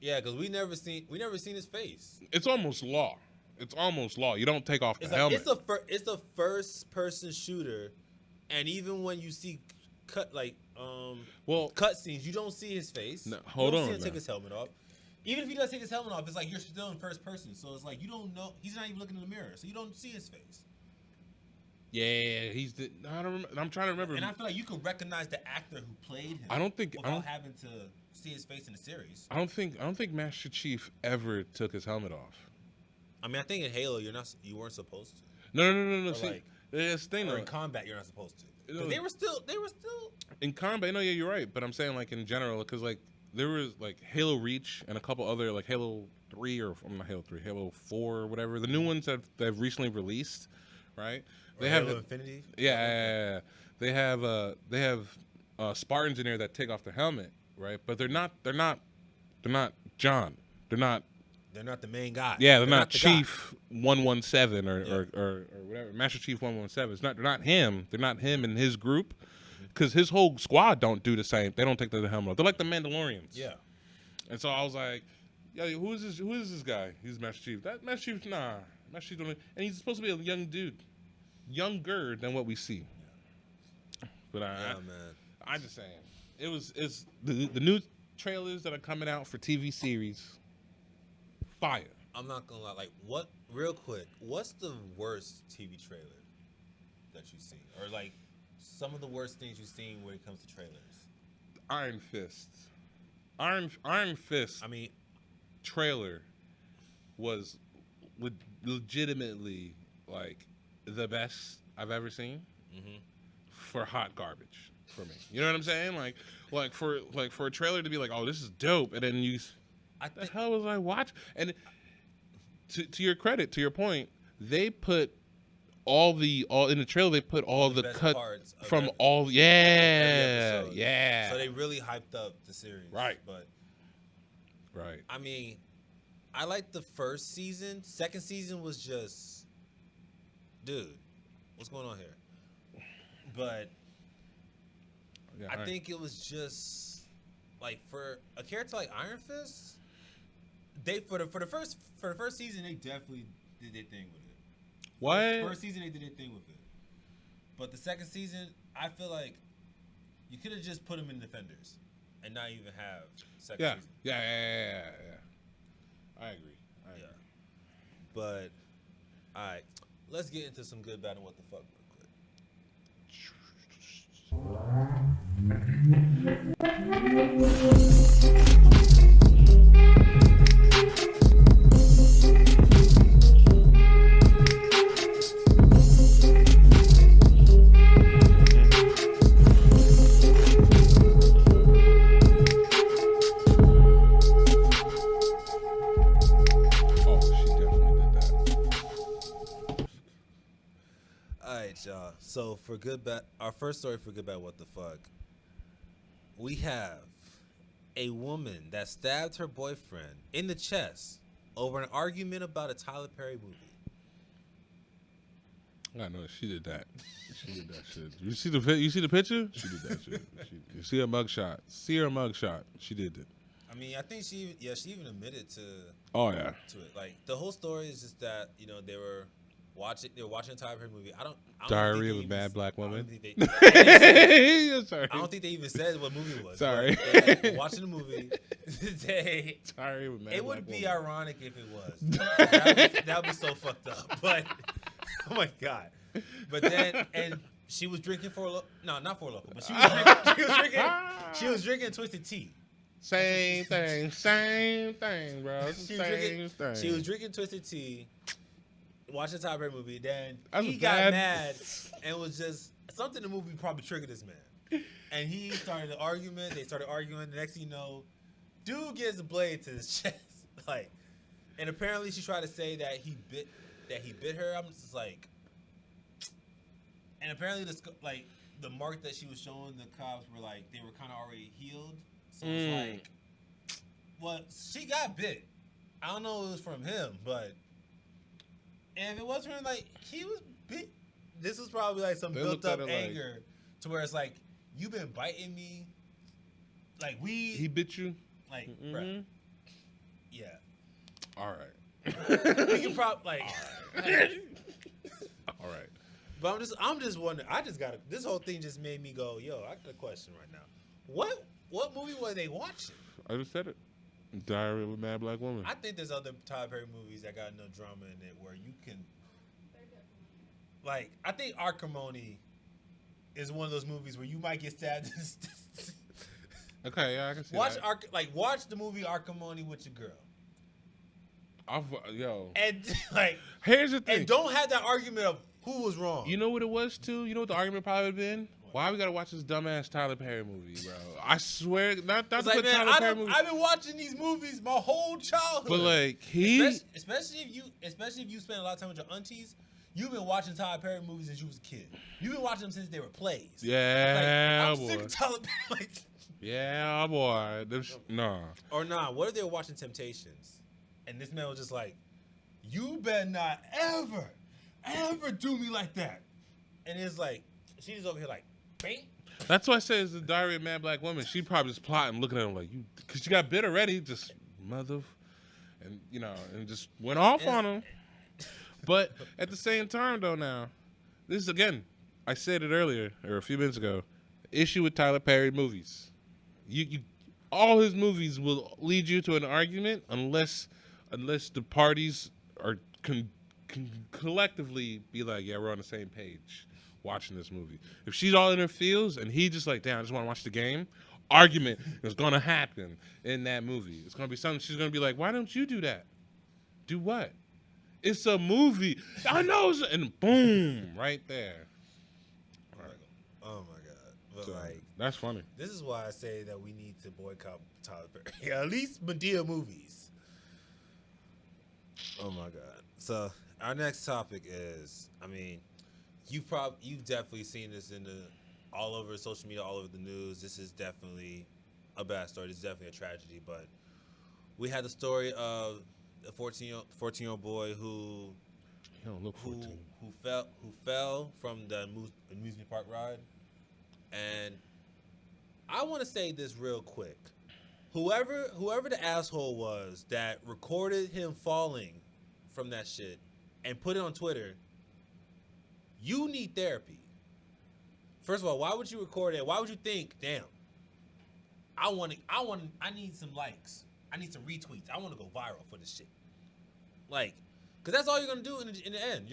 Yeah, because we never seen his face. It's almost law. You don't take off the helmet. It's a first person shooter, and even when you see cut scenes, you don't see his face. No, hold you don't on, see him take man. his helmet off. Even if he does take his helmet off, it's like you're still in first person. So it's like you don't know. He's not even looking in the mirror, so you don't see his face. Yeah, I don't remember. I'm trying to remember. And I feel like you can recognize the actor who played him. Without having to see his face in the series. I don't think Master Chief ever took his helmet off. I mean, I think in Halo you weren't supposed to. No. Or See, like- this thing Or though. in combat you're not supposed to. No. 'Cause they were still. In combat, no, yeah, you're right. But I'm saying like in general, because like there was like Halo Reach and a couple other like Halo 3 or not Halo 3, Halo 4 or whatever. The new ones that they've recently released, right? They have Halo Infinity. Yeah. They have Spartans in there that take off their helmet, right? But they're not John. They're not the main guy. Yeah, they're not the guy. Chief 117 or whatever, Master Chief 117. They're not him. They're not him and his group, because his whole squad don't do the same. They don't take the helmet off. They're like the Mandalorians. Yeah. And so I was like, yeah, who is this guy? He's Master Chief. That Master Chief, nah. Master Chief don't. And he's supposed to be a young dude, younger than what we see. But Man. I'm just saying, it's the new trailers that are coming out for TV series. Fire. I'm not gonna lie. Like, real quick, what's the worst TV trailer that you've seen, or like some of the worst things you've seen when it comes to trailers? Iron Fist. Iron Fist. I mean, trailer was legitimately like the best I've ever seen for hot garbage for me. You know what I'm saying? Like for a trailer to be like, oh, this is dope, and then the hell was I watching? And to your credit, to your point, they put all in the trailer. They put all the best cut parts of from every- all. every Yeah, episode. yeah. So they really hyped up the series, Right. But Right. I mean, I liked the first season. Second season was just, dude, what's going on here? But Yeah, I think it was just like for a character like Iron Fist, they for the first season they definitely did their thing with it. What? First season they did their thing with it, but the second season I feel like you could have just put him in Defenders and not even have second Yeah. season. Yeah. I agree. Yeah. But all right, let's get into some good, bad, and what the fuck real quick. Oh, she definitely did that. All right, y'all. So for good, bad, our first story for good, bad, what the fuck. We have a woman that stabbed her boyfriend in the chest over an argument about a Tyler Perry movie. I know she did that. She did that shit. You see the picture? She did that shit. You see her mugshot. See her mugshot. She did it. I mean, I think she even admitted to Oh yeah. to it. Like the whole story is just that they were watching a Tyler Perry movie. I don't Diary think of they a even- Bad Black I don't Woman. think they- Sorry. I don't think they even said what movie it was. Sorry. But they, like, watching the movie, Diary of a Bad it Black would be Woman. ironic if it was. That would be so fucked up. But oh my god. But then and she was drinking not for Loko, but she was drinking Twisted Tea. Same thing, bro. Same thing. She was drinking Twisted Tea, watching a Tyler Perry movie. Then That's he got mad and was just something in the movie probably triggered this man. And he started an argument. They started arguing. The next thing you know, dude gets a blade to his chest. Like, and apparently she tried to say that he bit her. I'm just like, and apparently the mark that she was showing the cops were like they were kind of already healed. So it's like, well, she got bit. I don't know if it was from him, but if it was from him, like he was bit. This was probably like some built up anger to where it's like you've been biting me. Like he bit you. Like, bruh. Yeah. All right. We can probably like. All right. But I'm just wondering. This whole thing just made me go, yo. I got a question right now. What movie were they watching? I just said it. Diary of a Mad Black Woman. I think there's other Tyler Perry movies that got no drama in it where you can. Like, I think Acrimony is one of those movies where you might get stabbed. Okay, yeah, I can see watch that. Watch the movie Acrimony with your girl. And here's the thing. And don't have that argument of who was wrong. You know what it was too? You know what the argument probably would have been? Why we gotta watch this dumbass Tyler Perry movie, bro? I swear, not to put Tyler Perry movie. I've been watching these movies my whole childhood. But like especially if you spend a lot of time with your aunties, you've been watching Tyler Perry movies since you was a kid. You've been watching them since they were plays. Yeah, I'm sick of Tyler Perry. Yeah, boy. Nah. Or nah. What if they were watching Temptations, and this man was just like, "You better not ever do me like that," and it's like she's over here like. That's why I say it's the Diary of a Mad Black Woman. She probably just plotting, looking at him like you, because she got bit already. Just and just went off on him. But at the same time, though, now this is again, I said it earlier or a few minutes ago. Issue with Tyler Perry movies. You all his movies will lead you to an argument unless the parties can collectively be like, yeah, we're on the same page. Watching this movie. If she's all in her feels and he just like, damn, I just want to watch the game, argument is going to happen in that movie. It's going to be something she's going to be like, why don't you do that? Do what? It's a movie. I know. And boom, right there. All right. Oh, my God. But So, that's funny. This is why I say that we need to boycott Tyler Perry. At least Medea movies. Oh, my God. So our next topic is, you've definitely seen this all over social media, all over the news. This is definitely a bad story. This is definitely a tragedy. But we had the story of a 14-year-old boy who fell from the amusement park ride. And I want to say this real quick. Whoever the asshole was that recorded him falling from that shit and put it on Twitter. You need therapy. First of all, why would you record it? Why would you think, damn, I need some likes. I need some retweets. I want to go viral for this shit. Like, because that's all you're going to do in the end.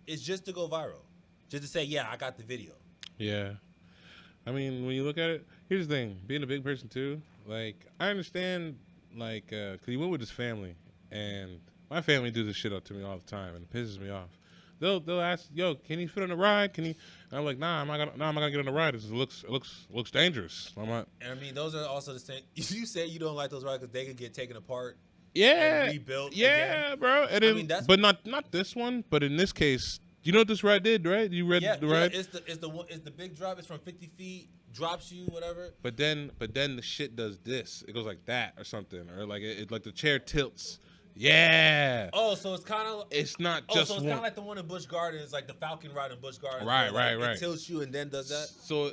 It's just to go viral. Just to say, yeah, I got the video. Yeah. When you look at it, here's the thing. Being a big person, too, like, I understand, like, because he went with his family, and my family do this shit up to me all the time, and it pisses me off. They'll ask, yo, can he fit on the ride? Can he? And I'm like, nah, I'm not gonna get on the ride. It looks dangerous. I'm not. And those are also the same. You say you don't like those rides because they could get taken apart. Yeah. And rebuilt. Yeah, again. Bro. And then, but not this one. But in this case, you know what this ride did, right? You read the ride. It's the big drop. It's from 50 feet. Drops you, whatever. But then the shit does this. It goes like that or something, or like it like the chair tilts. Yeah. Oh, so it's kind of. It's not just. So it's kind of like the one in Busch Gardens, like the Falcon ride in Busch Gardens. Right. It tilts you and then does that. So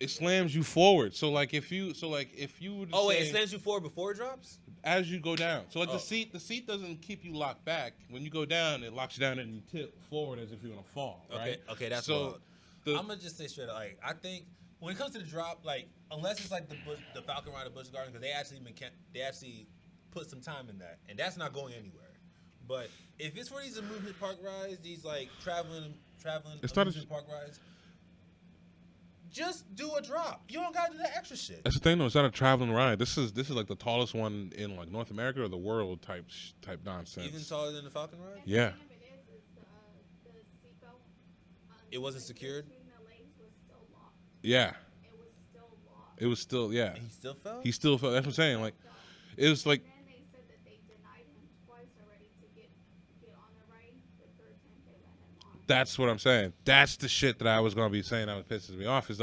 it slams you forward. So if you would. It slams you forward before it drops. As you go down. So the seat doesn't keep you locked back. When you go down, it locks you down and you tilt forward as if you're gonna fall. Right? Okay, that's so. I'm gonna just say straight up, like I think when it comes to the drop, like unless it's like the Falcon ride in Busch Gardens, because they actually put some time in that, and that's not going anywhere. But if it's for these amusement park rides, these like traveling amusement park rides, just do a drop. You don't gotta do that extra shit. That's the thing, though. It's not a traveling ride. This is like the tallest one in like North America or the world type nonsense. Even taller than the Falcon ride? Yeah. It wasn't secured? Yeah. It was still, yeah. And he still fell? He still fell. That's what I'm saying. Like, it was like. And then they said that they denied him twice already to get on the ride. The third time they let him on. That's what I'm saying. That's the shit that I was gonna be saying that pisses me off. Is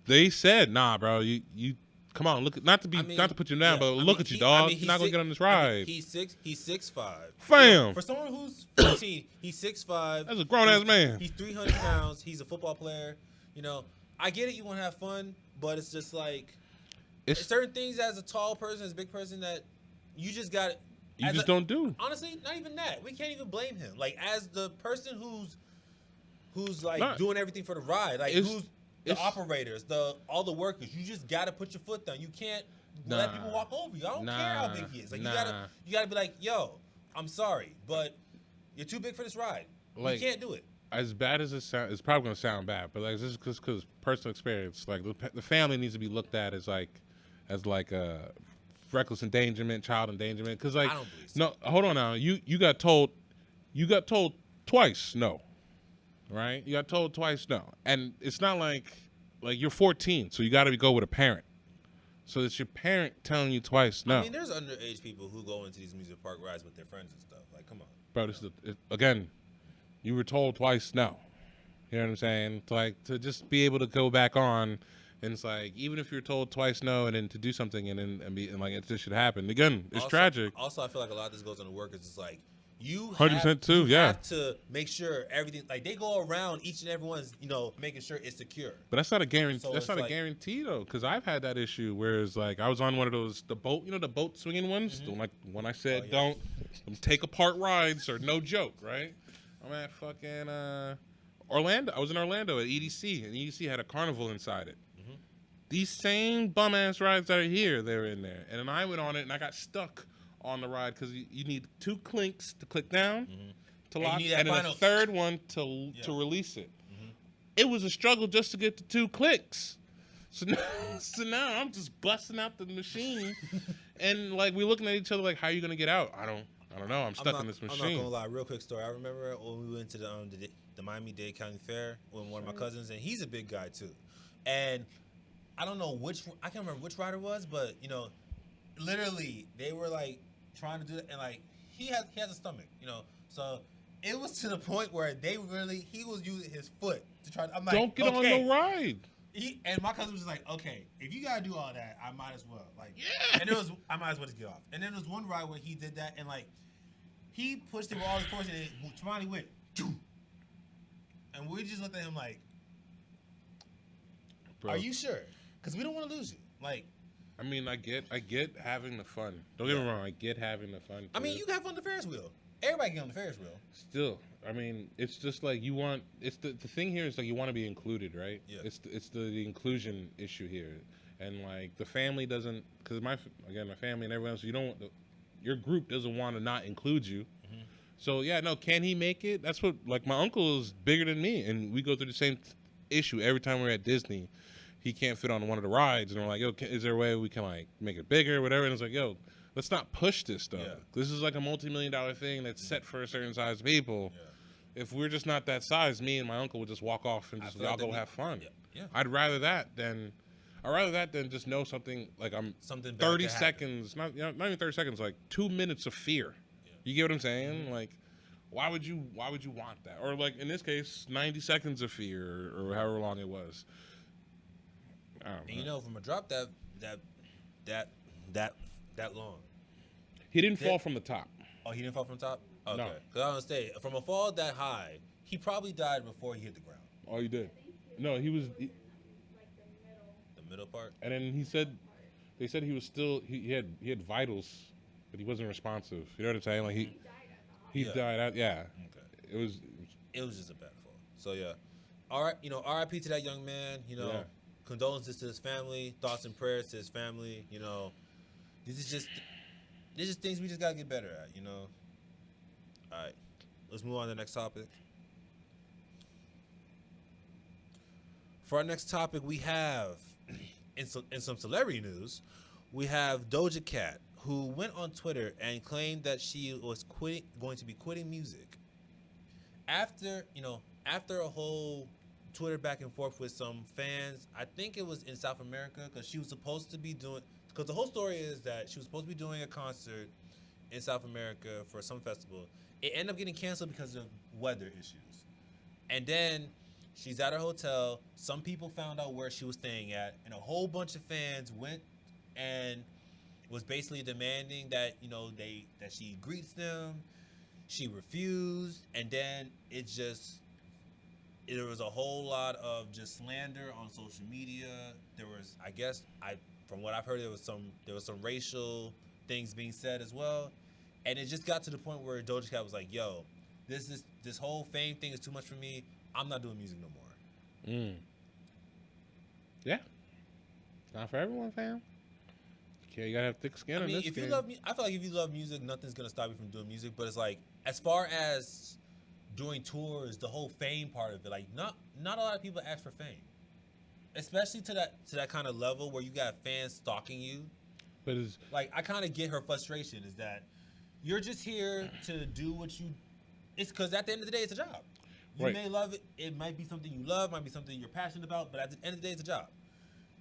they said, nah, bro, you come on, look, not to put you down, but look at you, dog. You're not gonna get on this ride. He's 6'5". Fam. For someone who's 14, he's 6'5". That's a grown ass man. He's 300 pounds. He's a football player. You know, I get it. You want to have fun, but it's just like there's certain things as a tall person, as a big person, that you just got. You just don't do. Honestly, not even that. We can't even blame him. Like, as the person who's like doing everything for the ride, like who's the operators, all the workers. You just gotta put your foot down. You can't let people walk over you. I don't care how big he is. Like, you gotta be like, yo, I'm sorry, but you're too big for this ride. Like, you can't do it. As bad as it sounds, it's probably gonna sound bad, but like, this is because personal experience. Like, the family needs to be looked at as a reckless endangerment, child endangerment. Because like, I don't believe so. No, hold on now. You got told twice no, right? You got told twice no, and it's not like you're 14, so you got to go with a parent. So it's your parent telling you twice no. I mean, there's underage people who go into these amusement park rides with their friends and stuff. Like, come on, bro. This is again. You were told twice no. You know what I'm saying? To just be able to go back on, and it's like, even if you're told twice no, and then to do something and like it just should happen again. It's tragic. Also, I feel like a lot of this goes on the workers. It's like you 100% too. Yeah. Have to make sure everything, like, they go around each and every one's, making sure it's secure. But that's not a guarantee. So that's not a guarantee though, because I've had that issue. Whereas like I was on one of those the boat swinging ones. Mm-hmm. Like when I said don't take apart rides or no joke, right? I'm at fucking Orlando. I was in Orlando at EDC, and EDC had a carnival inside it. Mm-hmm. These same bum ass rides that are here, they're in there. And then I went on it, and I got stuck on the ride because you need 2 clinks to click down to lock, and then a third one to release it. Mm-hmm. It was a struggle just to get the 2 clicks. So now I'm just busting out the machine, and like we're looking at each other like, how are you gonna get out? I don't know. I'm stuck in this machine. I'm not gonna lie. Real quick story. I remember when we went to the Miami-Dade County Fair with one of my cousins, and he's a big guy too. And I don't know I can't remember which rider it was, but literally they were like trying to do it, and like he has a stomach, so it was to the point where he was using his foot to try. I'm like, don't get on the ride. And my cousin was just like, okay, if you gotta do all that, I might as well. Like, yeah. And I might as well just get off. And then there was one ride where he did that, and like, he pushed it with all his force, and Tremani went, and we just looked at him like, bro, are you sure? Because we don't want to lose you. Like, I mean, I get having the fun. Don't get me wrong, I get having the fun. I mean, you can have fun on the Ferris wheel. Everybody get on the Ferris wheel. Still, I mean, it's just like it's the thing here is like you want to be included, right? Yeah. It's the inclusion issue here, and like the family doesn't, because my family and everyone else, your group doesn't want to not include you. Mm-hmm. So yeah, no, can he make it? That's what, like, my uncle is bigger than me, and we go through the same issue every time we're at Disney. He can't fit on one of the rides, and we're like, yo, is there a way we can like make it bigger or whatever? And it's like, yo, let's not push this stuff. Yeah. This is like a multi-million-dollar thing that's set for a certain size of people. Yeah. If we're just not that size, me and my uncle would just walk off and just y'all go have fun. Yeah. Yeah. I'd rather that than just know something like I'm something 30 seconds, not even 30 seconds, like 2 minutes of fear. Yeah. You get what I'm saying? Mm-hmm. Like, why would you want that? Or like in this case, 90 seconds of fear or however long it was. And from a drop that long. He didn't fall from the top. Oh, he didn't fall from the top? Okay. No. Because I was going to say, from a fall that high, he probably died before he hit the ground. Oh, he did? No, he was... like the middle part? And then they said he was still... He had vitals, but he wasn't responsive. You know what I'm saying? Like he died out... Yeah. Okay. It was just a bad fall. So, yeah. All right, RIP to that young man, Yeah. Condolences to his family, thoughts and prayers to his family. These are just things we just gotta get better at. All right, let's move on to the next topic. For our next topic, we have in some celebrity news, we have Doja Cat, who went on Twitter and claimed that she was going to be quitting music after a whole Twitter back and forth with some fans. I think it was in South America because she was supposed to be doing. Because the whole story is that she was supposed to be doing a concert in South America for some festival. It ended up getting canceled because of weather issues. And then she's at her hotel. Some people found out where she was staying at, and a whole bunch of fans went and was basically demanding that that she greets them. She refused, and then there was a whole lot of just slander on social media. There was, from what I've heard, there was some racial things being said as well, and it just got to the point where Doja Cat was like, "Yo, this whole fame thing is too much for me. I'm not doing music no more." Yeah, not for everyone, fam. Okay, you gotta have thick skin. I mean, if you love, I feel like if you love music, nothing's gonna stop you from doing music. But it's like, as far as doing tours, the whole fame part of it, like not a lot of people ask for fame, especially to that kind of level where you got fans stalking you. But it's like, I kind of get her frustration is that you're just here to do what you. It's because at the end of the day, it's a job. You may love it. It might be something you love, might be something you're passionate about, but at the end of the day, it's a job.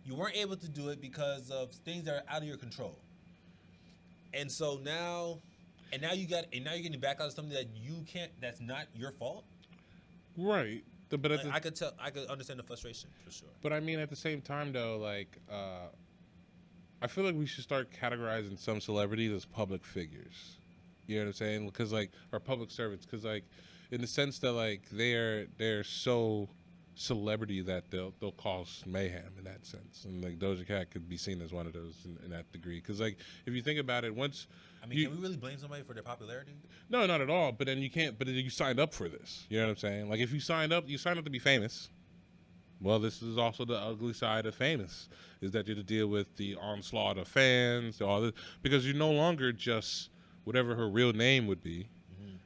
You weren't able to do it because of things that are out of your control. And so now you're getting back out of something that you can't. That's not your fault. Right. But I could understand the frustration for sure. But I mean, at the same time, though, like, I feel like we should start categorizing some celebrities as public figures. You know what I'm saying? Because or public servants. Because in the sense that they're so celebrity that they'll cause mayhem in that sense, and Doja Cat could be seen as one of those in that degree. Because if you think about it, once can we really blame somebody for their popularity? No, not at all. But then you can't. But then you signed up for this. You know what I'm saying? Like, if you signed up to be famous. Well, this is also the ugly side of famous, is that you have to deal with the onslaught of fans, all this, because you're no longer just whatever her real name would be.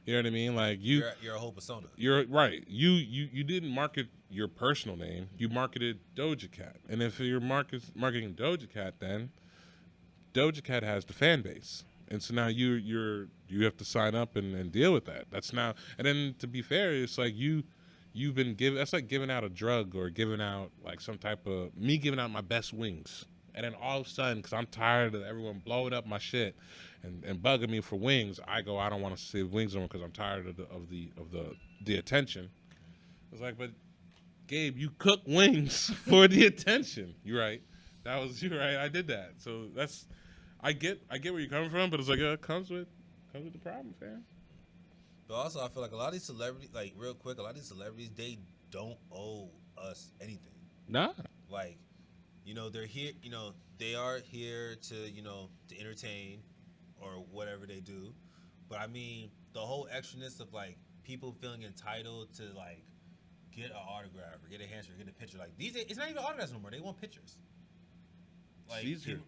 You know what I mean? Like, you're a whole persona. You're right. You didn't market your personal name. You marketed Doja Cat. And if you're marketing Doja Cat, then Doja Cat has the fan base. And so now you have to sign up and deal with that. That's now. And then, to be fair, it's like you've been given. That's like giving out a drug or giving out some type of giving out my best wings. And then all of a sudden, because I'm tired of everyone blowing up my shit and bugging me for wings, I don't want to see wings on because I'm tired of the attention. It's like, but Gabe, you cook wings for the attention. You're right. You're right. I did that. So I get where you're coming from, but it's like, it comes with the problem, fam. But also, I feel like a lot of these celebrities, real quick, a lot of these celebrities, they don't owe us anything. Nah. They're here, they are here to entertain or whatever they do. But I mean, the whole extraness of people feeling entitled to get an autograph or get a handshake or get a picture. These days, it's not even autographs no more. They want pictures. Easier.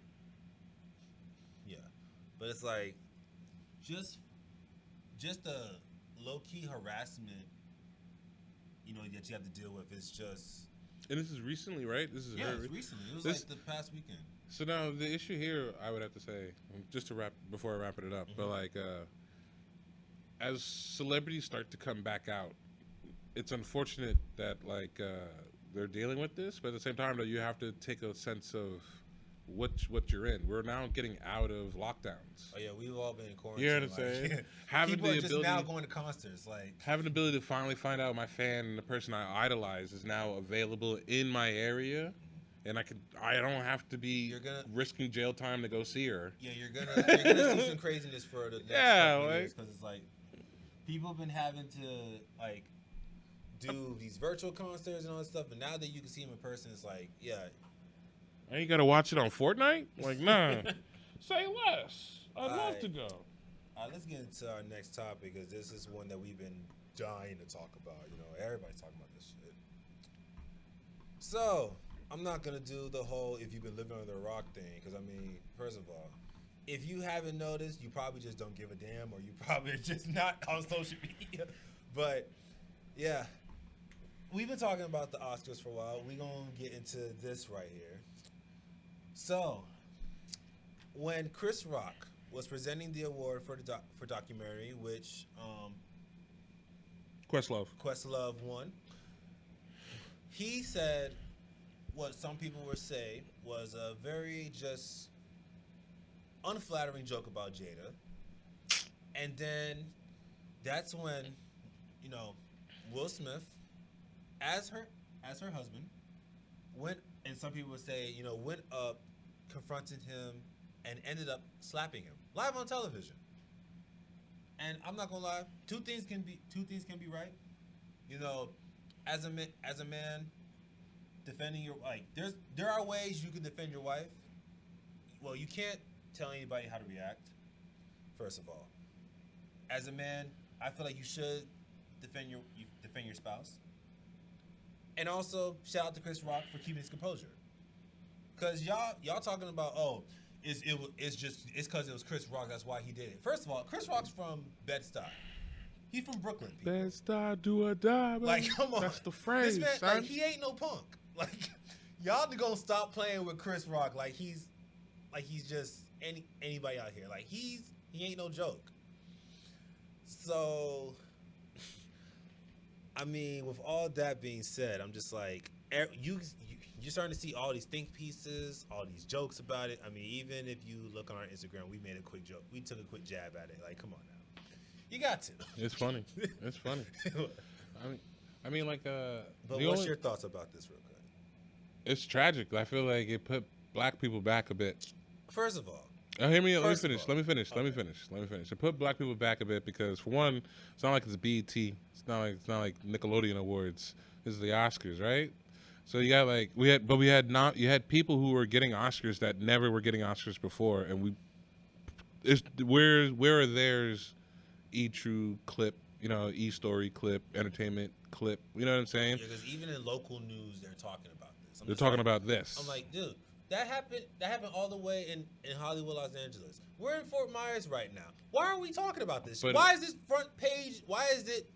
Yeah. But it's just the low-key harassment, that you have to deal with. It's just. And this is recently, right? This is it's recently. It was the past weekend. So now the issue here, I would have to say, just to before I wrap it up, but as celebrities start to come back out, it's unfortunate that they're dealing with this, but at the same time, though, you have to take a sense of what you're in. We're now getting out of lockdowns. Oh yeah, we've all been in quarantine. You know what I'm saying? Having people the are just ability, now going to concerts. Having the ability to finally find out my fan and the person I idolize is now available in my area, and I don't have to be risking jail time to go see her. Yeah, you're gonna see some craziness for the next couple of years, because it's people have been having to do these virtual concerts and all that stuff, but now that you can see them in person, it's I ain't gotta watch it on Fortnite? Nah. Say less. I'd love to go. Let's get into our next topic, because this is one that we've been dying to talk about. Everybody's talking about this shit. So, I'm not going to do the whole if you've been living under a rock thing, because, first of all, if you haven't noticed, you probably just don't give a damn, or you probably just not on social media. But, yeah. we've been talking about the Oscars for a while. We're going to get into this right here. So, when Chris Rock was presenting the award for for documentary, which Questlove won, he said what some people would say was a very just unflattering joke about Jada. And then that's when, Will Smith, as her husband, went, and some people would say, went up, confronted him, and ended up slapping him live on television. And I'm not gonna lie, two things can be right. As a man, defending your there are ways you can defend your wife. Well, you can't tell anybody how to react. First of all, as a man, I feel like you should defend your spouse. And also, shout out to Chris Rock for keeping his composure. Cause y'all talking about it's because it was Chris Rock, that's why he did it. First of all, Chris Rock's from Bed-Stuy. He's from Brooklyn. Bed-Stuy, do or die, man. Like, come on. That's the phrase, this man, son. like, he ain't no punk. Like, y'all gonna stop playing with Chris Rock like he's just anybody out here. Like, he ain't no joke. So, I mean, with all that being said, I'm just like, you're starting to see all these think pieces, all these jokes about it. I mean, even if you look on our Instagram, we made a quick joke. We took a quick jab at it. Like, come on now. You got to. It's funny. It's funny. I mean, like, but what's your thoughts about this, real quick? It's tragic. I feel like it put black people back a bit. First of all, Let me finish. Let me finish. It put black people back a bit because, for one, it's not like it's BET. It's not like Nickelodeon Awards. This is the Oscars, right? So you got you had people who were getting Oscars that never were getting Oscars before, and where are theirs? E-True clip, E-Story clip, entertainment clip. You know what I'm saying? Yeah, because even in local news, they're talking about this. They're talking about this. I'm like, dude, that happened all the way in Hollywood, Los Angeles. We're in Fort Myers right now. Why are we talking about this? Why is this front page? Why is it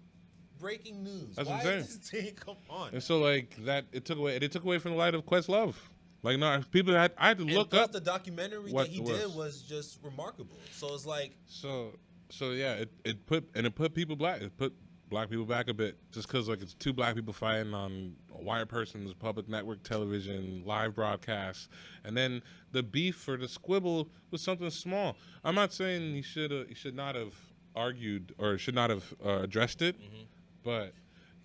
breaking news? That's why what I'm is this thing come on? And so it took away from the light of Questlove. Like, no, people I had to look up. The documentary that he did was just remarkable. So it's like So yeah, it put black people back a bit just because like it's two black people fighting on a white person's public network television live broadcast, and then the beef for the squibble was something small. I'm not saying he should not have argued or should not have addressed it, but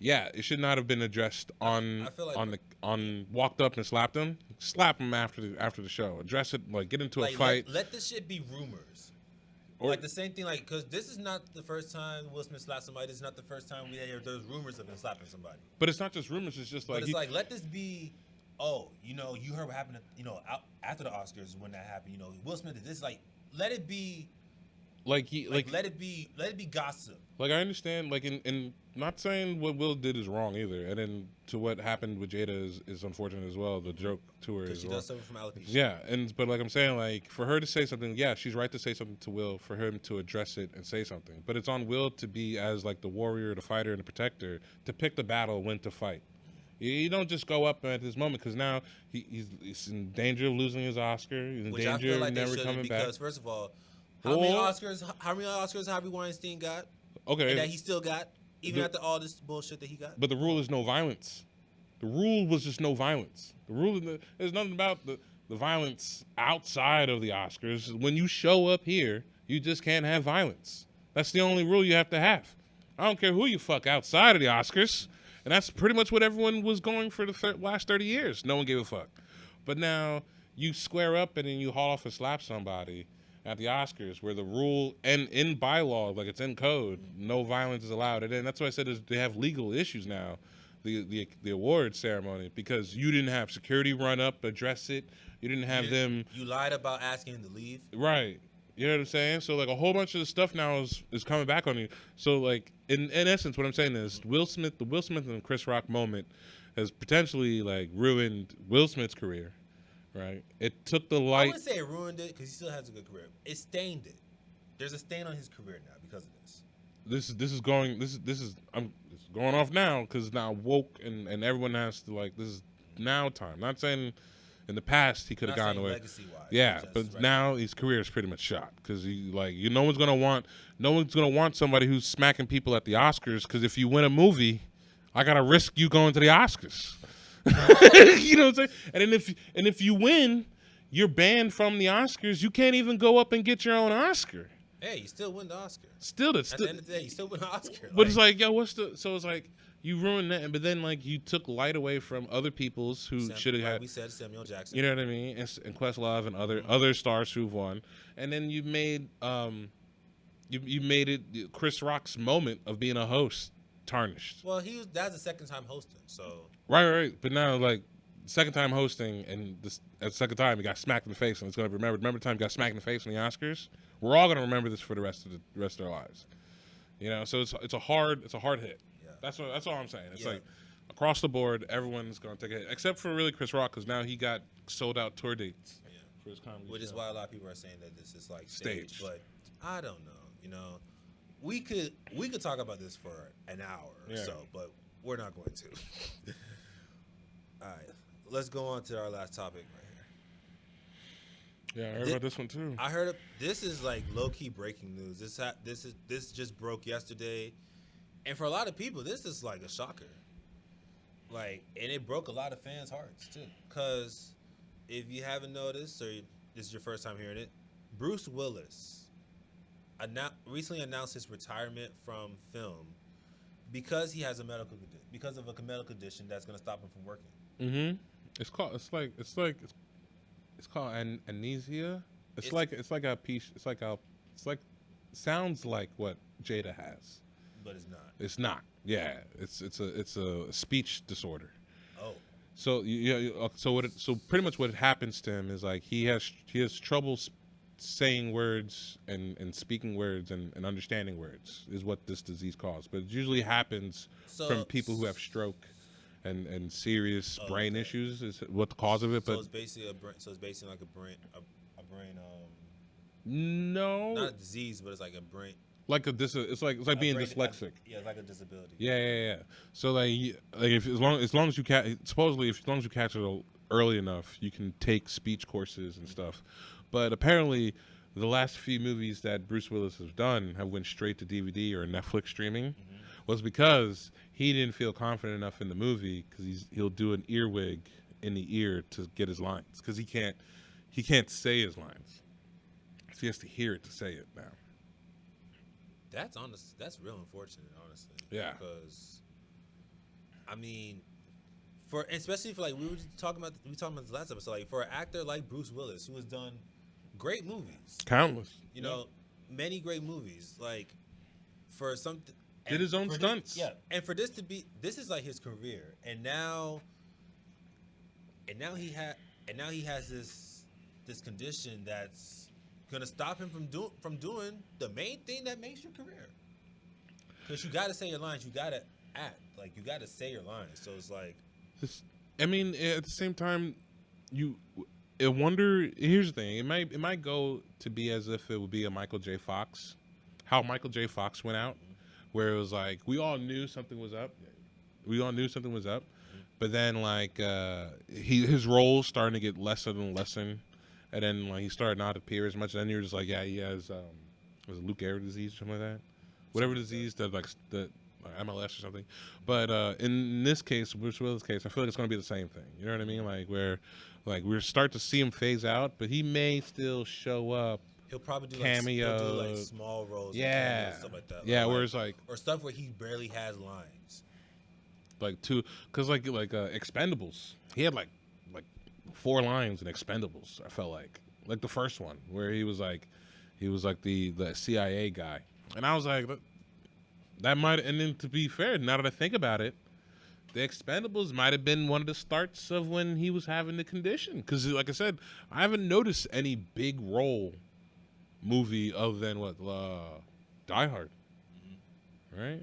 yeah, it should not have been addressed on I feel like walked up and slapped him after the show, address it, like get into a fight. Let this shit be rumors. Or like the same thing, like, because this is not the first time Will Smith slapped somebody. This is not the first time there's rumors of him slapping somebody. But it's not just rumors. It's just like let this be. You heard what happened. After the Oscars when that happened. Will Smith did this. Like, let it be. Let it be gossip. Like, I understand. Like, in not saying what Will did is wrong either, and then to what happened with Jada is unfortunate as well. The joke to her as well. Because she does suffer from alopecia. Yeah, but like I'm saying, like for her to say something, yeah, she's right to say something to Will. For him to address it and say something, but it's on Will to be as like the warrior, the fighter, and the protector to pick the battle when to fight. You don't just go up at this moment because now he's in danger of losing his Oscar. He's in danger of never coming back. Because first of all, how many Oscars Harvey Weinstein got? Okay, and that he still got even after all this bullshit that he got. But the rule is no violence. The rule was just no violence. The rule there's nothing about the violence outside of the Oscars. When you show up here, you just can't have violence. That's the only rule you have to have. I don't care who you fuck outside of the Oscars. And that's pretty much what everyone was going for the last 30 years. No one gave a fuck. But now you square up and then you haul off and slap somebody at the Oscars where the rule and in bylaw, like it's in code, no violence is allowed. And then that's why I said is they have legal issues now, the award ceremony, because you didn't have security run up, address it. You didn't have them. You lied about asking him to leave. Right. You know what I'm saying? So like a whole bunch of the stuff now is coming back on you. So like in essence, what I'm saying is the Will Smith and Chris Rock moment has potentially like ruined Will Smith's career. Right? It took the light. I wouldn't say it ruined it because he still has a good career. It stained it. There's a stain on his career now because of this. this is going it's going off now because now woke and everyone has to like this is now time. Not saying in the past he could have gotten away. Legacy-wise, Yeah, but right. now his career is pretty much shot because no one's gonna want somebody who's smacking people at the Oscars because if you win a movie, I gotta risk you going to the Oscars. You know what I'm saying? And if you win, you're banned from the Oscars. You can't even go up and get your own Oscar. Hey, you still win the Oscar. Still, At the end of the day, you still win the Oscar. But it's like, yo, so it's like you ruined that, but then like you took light away from other people's who should have had. We said Samuel Jackson. You know what I mean? And Questlove and other stars who've won, and then you made you made it Chris Rock's moment of being a host tarnished. Well, that's the second time hosting, so. Right. But now, like, second time hosting, and at the second time, he got smacked in the face, and it's gonna be remembered. Remember the time he got smacked in the face in the Oscars? We're all gonna remember this for the rest of our lives. You know, so it's a hard hit. Yeah. That's all I'm saying. It's like across the board, everyone's gonna take a hit, except for really Chris Rock, because now he got sold out tour dates for his comedy. Which show. is why a lot of people are saying that this is like staged. But I don't know. You know, we could talk about this for an hour or so, but we're not going to. All right, let's go on to our last topic right here. Yeah, I heard about this one too. I heard this is like low key breaking news. This just broke yesterday, and for a lot of people, this is like a shocker. Like, and it broke a lot of fans' hearts too. Cause if you haven't noticed, or this is your first time hearing it, Bruce Willis recently announced his retirement from film because he has a medical condition that's going to stop him from working. Mm-hmm. It's called amnesia. Sounds like what Jada has, but it's not. It's not. Yeah, it's a speech disorder. Oh. So so pretty much what happens to him is like he has trouble saying words and speaking words and understanding words is what this disease causes. But it usually happens from people who have stroke and serious brain issues is what the cause of it. So but it's basically like a brain. No, not a disease, but it's like a brain. Like it's like being dyslexic. Yeah, it's like a disability. Yeah. So like if as long as you catch it early enough, you can take speech courses and stuff. But apparently, the last few movies that Bruce Willis has done have went straight to DVD or Netflix streaming, was because he didn't feel confident enough in the movie because he'll do an earwig in the ear to get his lines because he can't say his lines, so he has to hear it to say it now. That's honest. That's real unfortunate, honestly. Yeah. Because, I mean, especially for like we talking about this last episode, like for an actor like Bruce Willis who has done great movies, Countless. You know, many great movies. Like for something, did his own stunts. And for this is like his career, and now he has this condition that's gonna stop him from doing the main thing that makes your career. Because you gotta say your lines, you gotta act, like you gotta say your lines. So it's like, I mean, at the same time, I wonder. Here's the thing: it might go to be as if it would be a Michael J. Fox, how Michael J. Fox went out, where it was like we all knew something was up, but then like his roles starting to get lesser and lesser. And then like he started not to appear as much. And then you're just like, yeah, he has was it Lou Gehrig disease or something like that? Whatever disease that MLS or something. But in this case, Bruce Willis' case, I feel like it's going to be the same thing. You know what I mean? Like where like we're start to see him phase out, but he may still show up. He'll probably do cameo, he'll do like small roles, yeah, and stuff like that. Yeah, where it's like or stuff where he barely has lines. Like because like Expendables, he had like 4 lines in Expendables. I felt like the first one where he was like the CIA guy, and I was like, that might. And then to be fair, now that I think about it, the Expendables might have been one of the starts of when he was having the condition. Because like I said, I haven't noticed any big role movie other than Die Hard, right?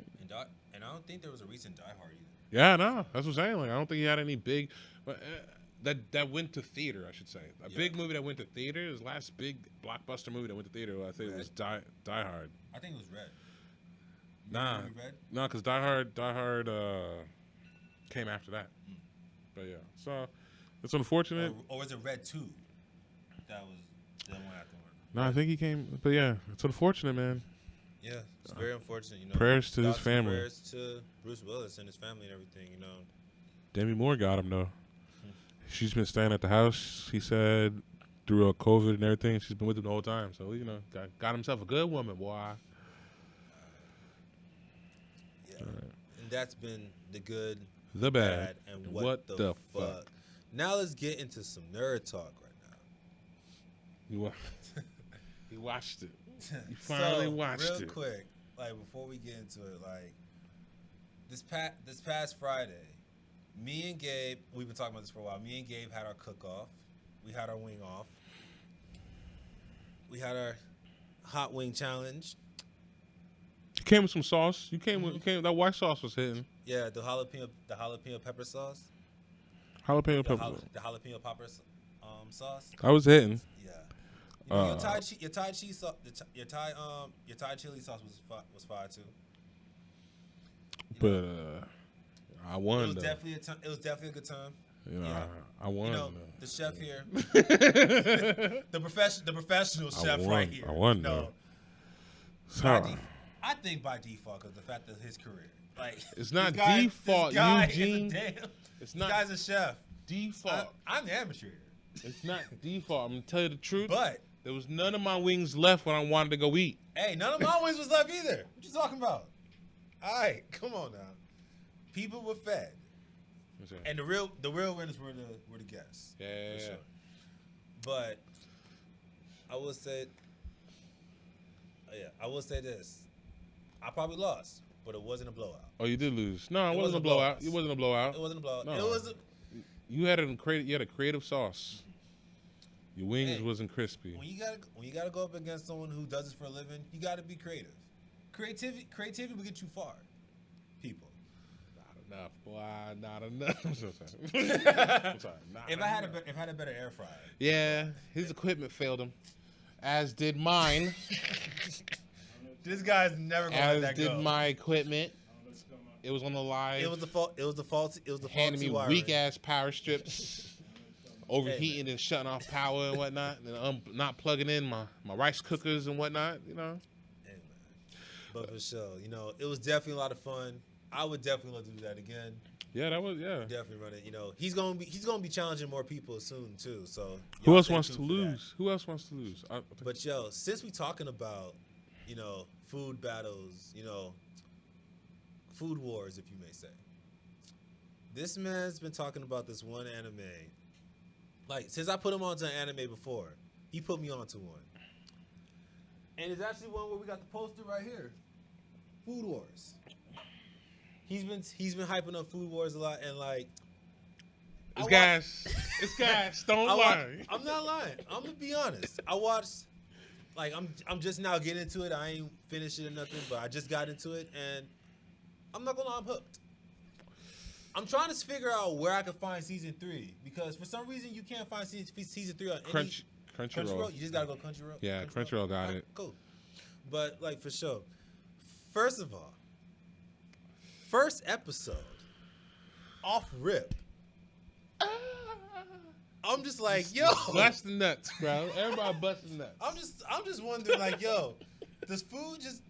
And I don't think there was a recent Die Hard either. Yeah, no, that's what I'm saying. Like I don't think he had any big. That went to theater, I should say. A big movie that went to theater. His last big blockbuster movie that went to theater, I think it was Die Hard. I think it was Red. Nah, Red? no, because Die Hard came after that. But yeah, so it's unfortunate. Or was it Red 2? That was the one afterward. No, I think he came. But yeah, it's unfortunate, man. Yeah, it's very unfortunate. Prayers to his Thoughts and family. Prayers to Bruce Willis and his family and everything. Demi Moore got him though. She's been staying at the house. He said through COVID and everything. She's been with him the whole time. So got himself a good woman, boy. Yeah, and that's been the good, The bad, and what the fuck. Now let's get into some nerd talk right now. You watched it. You finally watched it. Real quick, before we get into it, this past Friday, me and Gabe, we've been talking about this for a while. Me and Gabe had our cook-off. We had our wing off. We had our hot wing challenge. You came with some sauce. You came with that white sauce was hitting. Yeah, the jalapeno pepper sauce. Jalapeno pepper. The jalapeno pepper sauce. I was hitting. Yeah. Your Thai cheese sauce, your Thai chili sauce was fire too. But I won. It was definitely a good time. I won. The chef here, the professional chef right here. I won. I think by default, because the fact that his career, it's not default, Eugene. This guy's a chef. Default. I'm the amateur. It's not default. I'm gonna tell you the truth. But there was none of my wings left when I wanted to go eat. Hey, none of my wings was left either. What you talking about? All right, come on now. People were fed, and the real winners were the guests. Yeah. For sure. But I will say this. I probably lost, but it wasn't a blowout. Oh, you did lose. No, it wasn't a blowout. It wasn't a blowout. It wasn't a blowout. No. It was. You had a creative sauce. Your wings wasn't crispy. When you gotta go up against someone who does this for a living, you gotta be creative. Creativity will get you far. People. Not enough, boy. Not enough. I'm so sorry. I'm sorry. If I had a better air fryer. Yeah, his equipment failed him, as did mine. This guy's never gonna let that go. As did my equipment. It was on the live. It was the fault. It was the fault. It was the fault. Handing me weak ass power strips, overheating and shutting off power and whatnot, and not plugging in my rice cookers and whatnot. Hey, man. But for sure, it was definitely a lot of fun. I would definitely love to do that again. Yeah, that was definitely run it. He's gonna be challenging more people soon too. So who else wants to lose? Who else wants to lose? But since we talking about food battles, food wars, if you may say, this man's been talking about this one anime. Since I put him onto an anime before, he put me onto one, and it's actually one where we got the poster right here. Food Wars. He's been hyping up Food Wars a lot, and it's gas. Don't lie. I'm not lying. I'm gonna be honest. I watched, I'm just now getting into it. I ain't finished it or nothing, but I just got into it, and I'm not gonna lie, I'm hooked. I'm trying to figure out where I can find season 3 because for some reason you can't find season 3 on Crunchyroll. You just gotta go Crunchyroll. Yeah, Crunchyroll got it. Cool. But for sure. First of all, first episode, off rip. I'm just yo. Busting nuts, bro. Everybody busting nuts. I'm just wondering, does food just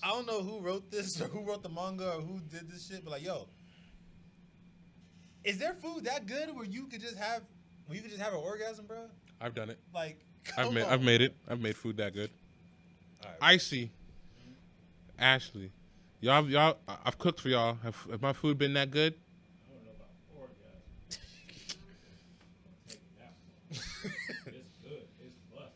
I don't know who wrote this or who wrote the manga or who did this shit, but is there food that good where you could just have an orgasm, bro? I've done it. I've made it. I've made food that good. Right, Icy. Ashley. Y'all, I've cooked for y'all. Have my food been that good? I don't know about orgasm. Take that one. It's good. It's bust.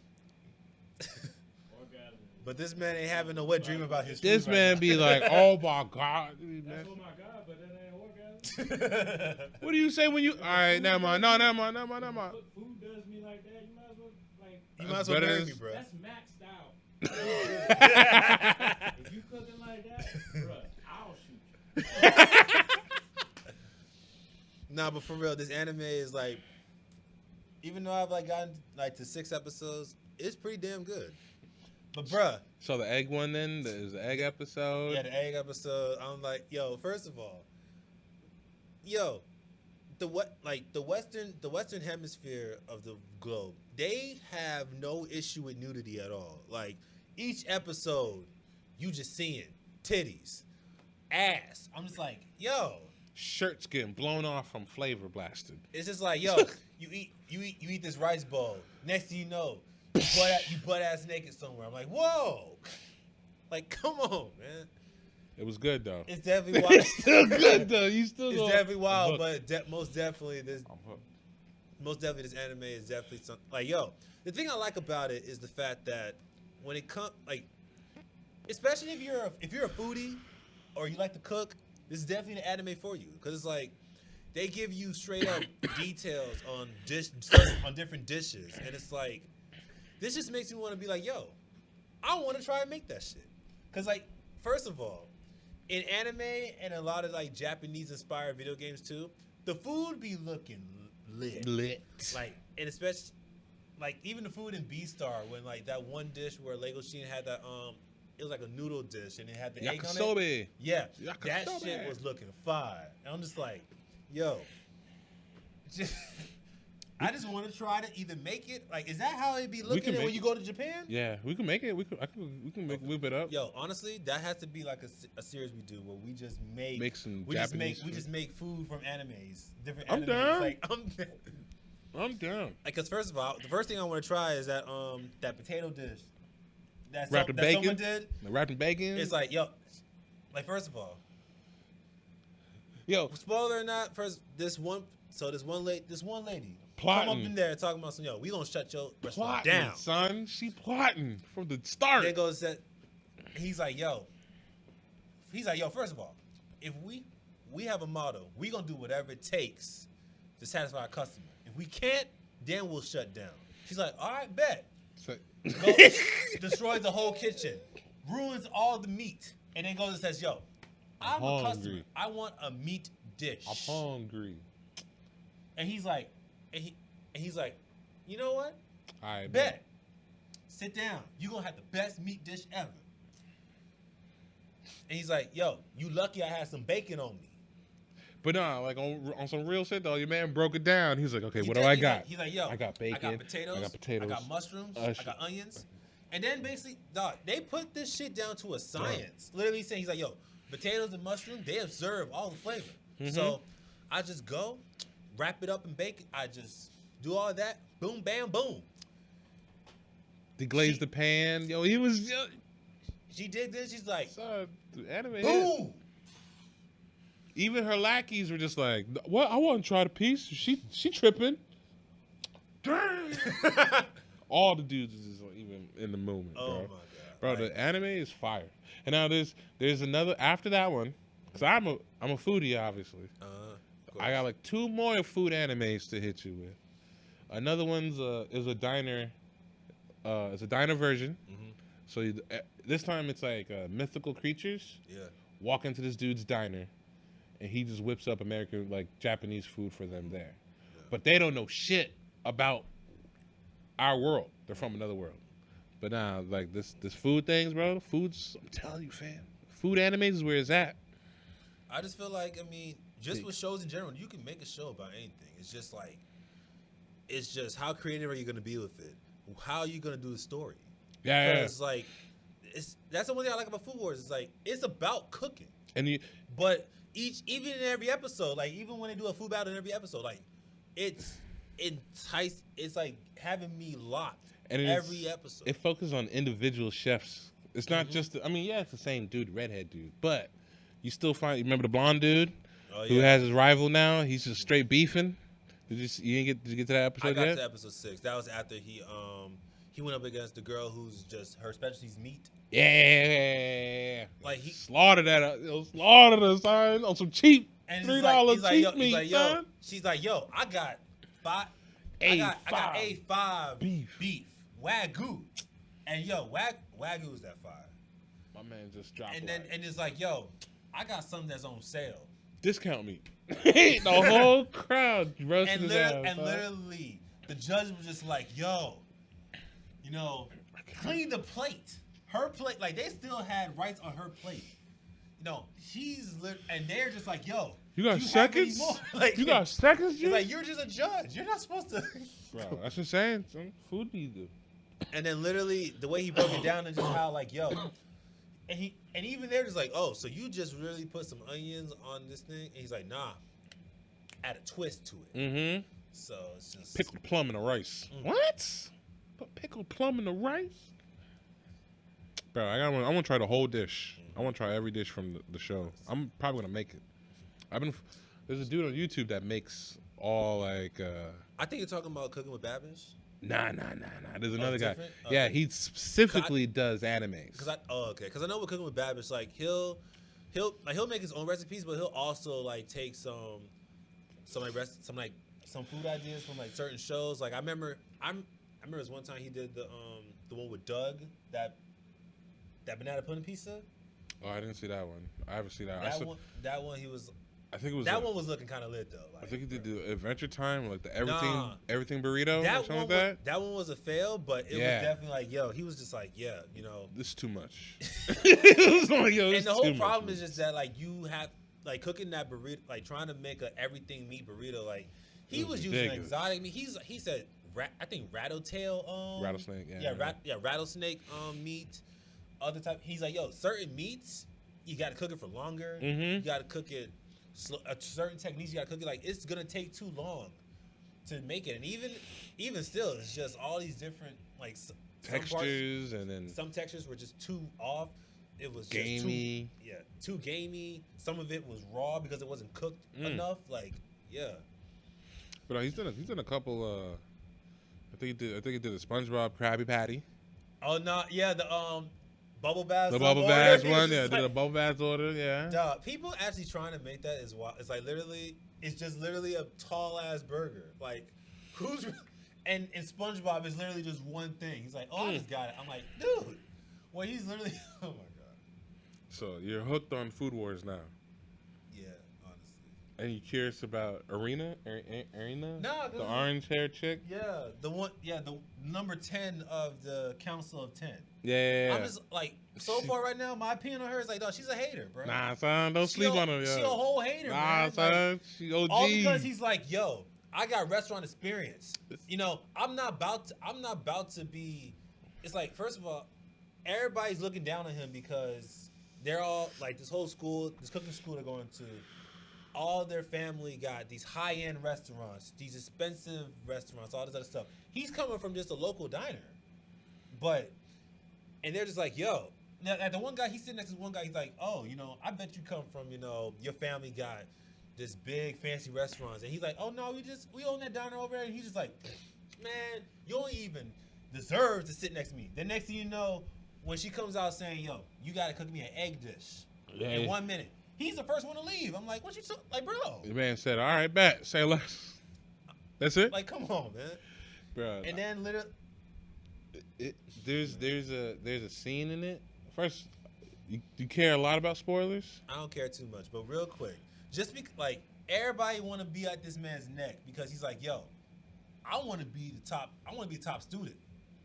Orgasm. But this man ain't having no wet dream about his food. This man be like, oh my God. That's oh my God, but that ain't orgasm. What do you say when you? All right, never mind. No, never mind. Look, food does me like that. You might as well You might as well marry me, bro. That's Max style. If you cooking like that, bro, I'll shoot you. Nah, but for real, this anime is even though I've gotten to 6 episodes, it's pretty damn good. But bruh, So the egg one then, there's the egg episode. yeah, the egg episode. I'm like, yo, first of all, yo, the Western hemisphere of the globe, they have no issue with nudity at all. Like each episode, you just seeing titties, ass. I'm just like, yo, Shirts getting blown off from flavor blasted. it's just like, yo, you eat this rice bowl. Next thing you know, you butt ass naked somewhere. I'm like, whoa, like come on, man. It was good though. It's definitely wild. It's still good though. You still. It's go, definitely wild, I'm hooked. but most definitely this anime is definitely something like, yo. The thing I like about it is the fact that when it comes, like, especially if you're a foodie or you like to cook, this is definitely an anime for you because it's like they give you straight up details on different dishes, and it's like this just makes me want to be like, yo, I want to try and make that shit because, like, first of all, in anime and a lot of like Japanese inspired video games too, the food be looking lit. Like, and especially like even the food in Beastar when like that one dish where Lego Sheen had that it was like a noodle dish and it had the egg on it. Yakisobe. Yeah, that Yakisobe. shit was looking fire. And I'm just like, yo, I just want to try to either make it. Like, is that how it be looking when you go to Japan? Yeah, we can make it. We can whip it up. Yo, honestly, that has to be like a series we do where we just make some we Japanese just make food from animes, different I'm animes. down. Like, I'm down. because first of all, the first thing I want to try is that potato dish that Wrapped in that bacon. someone did. Wrapped in bacon. It's like, yo, like first of all, yo, spoiler or not, first this one lady Plotting. come up in there talking about some, yo, we gonna shut your restaurant plotting, down. son. She plotting from the start. Then goes that he's like, yo, first of all, if we have a motto, we gonna do whatever it takes to satisfy our customer. If we can't, then we'll shut down. She's like, all right, bet. So- Destroys the whole kitchen, ruins all the meat, and then goes and says, yo, I'm a hungry. customer. I want a meat dish. I'm hungry. And he's like, he's like, you know what? I Bet. Sit down. You gonna have the best meat dish ever. And he's like, yo, you lucky I had some bacon on me. But nah, like on some real shit though, your man broke it down. He's like, okay, what do He's I like- got? He's like, yo, I got bacon. I got potatoes. I got mushrooms. I got onions. And then basically, dog, they put this shit down to a science. Literally saying, he's like, yo, potatoes and mushrooms, they absorb all the flavor. Mm-hmm. So I just go, wrap it up in bacon. I just do all of that. Boom, bam, boom. Deglaze the pan. Yo, he was. She did this. She's like, Son, the anime. boom. Even her lackeys were just like, "What? I want to try the piece. She tripping." Dang. All the dudes is just like, even in the moment, Oh bro. my god, Bro, like, the anime is fire. And now there's another after that one, because I'm a foodie, obviously. of I got like 2 more food animes to hit you with. Another one's is a diner. It's a diner version. Mhm. So this time it's like mythical creatures Yeah. walk into this dude's diner, and he just whips up American, like Japanese food for them there. Yeah. But they don't know shit about our world. They're from another world. But now, like this food things, bro. Food's, I'm telling you, fam. Food animes is where it's at. I just feel like, I mean, just with shows in general, you can make a show about anything. It's just like, it's just how creative are you going to be with it? How are you going to do the story? Yeah. Because, like, that's the one thing I like about Food Wars. It's like, it's about cooking. And you, But even in every episode, like, even when they do a food battle in every episode, like, it's like having me locked and every episode. it focuses on individual chefs. It's not just, I mean, yeah, it's the same dude, redhead dude, but you still find, you remember the blonde dude who has his rival now? He's just straight beefing. Did you get to that episode I got yet? to episode 6. That was after he went up against the girl who's just, her specialty's meat. Yeah. Like, he slaughtered us, son, on some cheap and $3 cheap meat, yo, son. she's like, yo, I got A5 beef, Wagyu. And yo, Wagyu is that fire. My man just dropped And then it's like, yo, I got something that's on sale. discount meat. The whole crowd roasting his ass. And literally, the judge was just like, yo, you know, clean the plate. her plate, like they still had rice on her plate. No, and they're just like, yo, you got do you seconds? have any more? Like, You got seconds, it's like, you're just a judge. You're not supposed to. Bro, that's just saying. Some food be good. And then literally the way he broke it down and just how like, yo, and even they're just like, oh, so you just really put some onions on this thing? And he's like, nah, add a twist to it. Mm-hmm. So it's just Pickled plum in the rice. What? Put pickled plum in the rice? Bro, I want to try the whole dish. I want to try every dish from the show. I'm probably gonna make it. There's a dude on YouTube that makes all like. I think you're talking about Cooking with Babish. Nah. There's another guy. different? Yeah, Okay. he specifically does animes. Because I know with Cooking with Babish, like he'll make his own recipes, but he'll also like take some food ideas from like certain shows. Like I remember this one time he did the one with Doug, that banana pudding pizza. Oh, I didn't see that one. I haven't seen that. That one he was. I think it was. That one was looking kind of lit though. Like, I think he did the Adventure Time, like the everything burrito or that something one like that. that one was a fail, but it was definitely like, yo, he was just like, yeah, you know, this is too much. It was like, yo, this and the is whole too problem much. is just that like you have like cooking that burrito, like trying to make a everything meat burrito. Like he It was was using ridiculous. exotic meat. He said I think rattletail Rattlesnake, rattlesnake meat. Other type. He's like, yo, certain meats you got to cook it for longer. Mhm. You got to cook it. Certain techniques you got to cook it. Like it's gonna take too long to make it, and even still, it's just all these different like Textures and then some textures were just too off. It was gamey. just too gamey. Some of it was raw because it wasn't cooked enough. Like, yeah. But he's done a couple. I think he did a SpongeBob Krabby Patty. Oh no, yeah, the bubble bath. The bubble bath one, yeah, did a bubble bath order, yeah. Dog, people actually trying to make that is wild. It's like it's just literally a tall ass burger. Like, who's and SpongeBob is literally just one thing. He's like, oh, I just got it. I'm like, dude. Well, he's literally. Oh my god. So you're hooked on Food Wars now. Yeah, honestly. And you curious about Arena? No, the orange hair chick? Yeah, the one. Yeah, the number 10 of the Council of 10. Yeah. I'm just like, so far right now, my opinion on her is like, dog, she's a hater, bro. Nah, son, don't sleep on her, yo. She a whole hater, nah, man. son, Like, she OG. all because he's like, yo, I got restaurant experience. You know, I'm not about to be. It's like, first of all, everybody's looking down on him because they're all like this cooking school they're going to. All their family got these high-end restaurants, these expensive restaurants, all this other stuff. He's coming from just a local diner, and they're just like, yo. Now, the one guy, he's sitting next to one guy. He's like, oh, you know, I bet you come from, you know, your family got this big fancy restaurants, and he's like, oh no, we own that diner over there. And he's just like, man, you don't even deserve to sit next to me. Then next thing you know, when she comes out saying, yo, you gotta cook me an egg dish in 1 minute. He's the first one to leave. I'm like, what you like, bro? The man said, all right, bet. Say less. That's it? Like, come on, man. Bro. And then literally, There's a scene in it. First, you care a lot about spoilers? I don't care too much, but real quick, just like everybody want to be at this man's neck because he's like, yo, I want to be the top. I want to be a top student.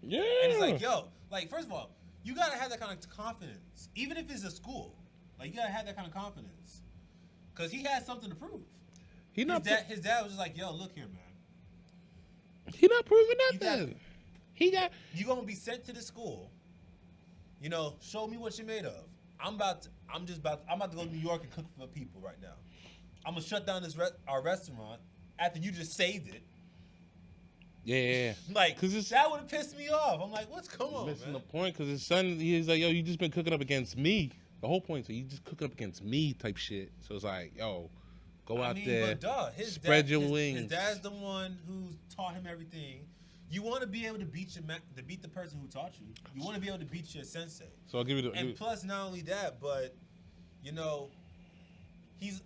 Yeah. And it's like, yo, like first of all, you gotta have that kind of confidence, even if it's a school. Like, you gotta have that kind of confidence, cause he has something to prove. His dad was just like, yo, look here, man. He not proving nothing. You gonna be sent to the school. You know, show me what you're made of. I'm about to go to New York and cook for people right now. I'm gonna shut down our restaurant after you just saved it. Yeah. Like, that would have pissed me off. I'm like, what's going on, Missing man? the point, because his son, he's like, yo, you just been cooking up against me. The whole point, so you just cooking up against me type shit. So it's like, yo, go out there, but duh, spread your wings. His dad's the one who taught him everything. You want to be able to beat the person who taught you. You want to be able to beat your sensei. So I'll give you the. And plus, not only that, but you know, he's.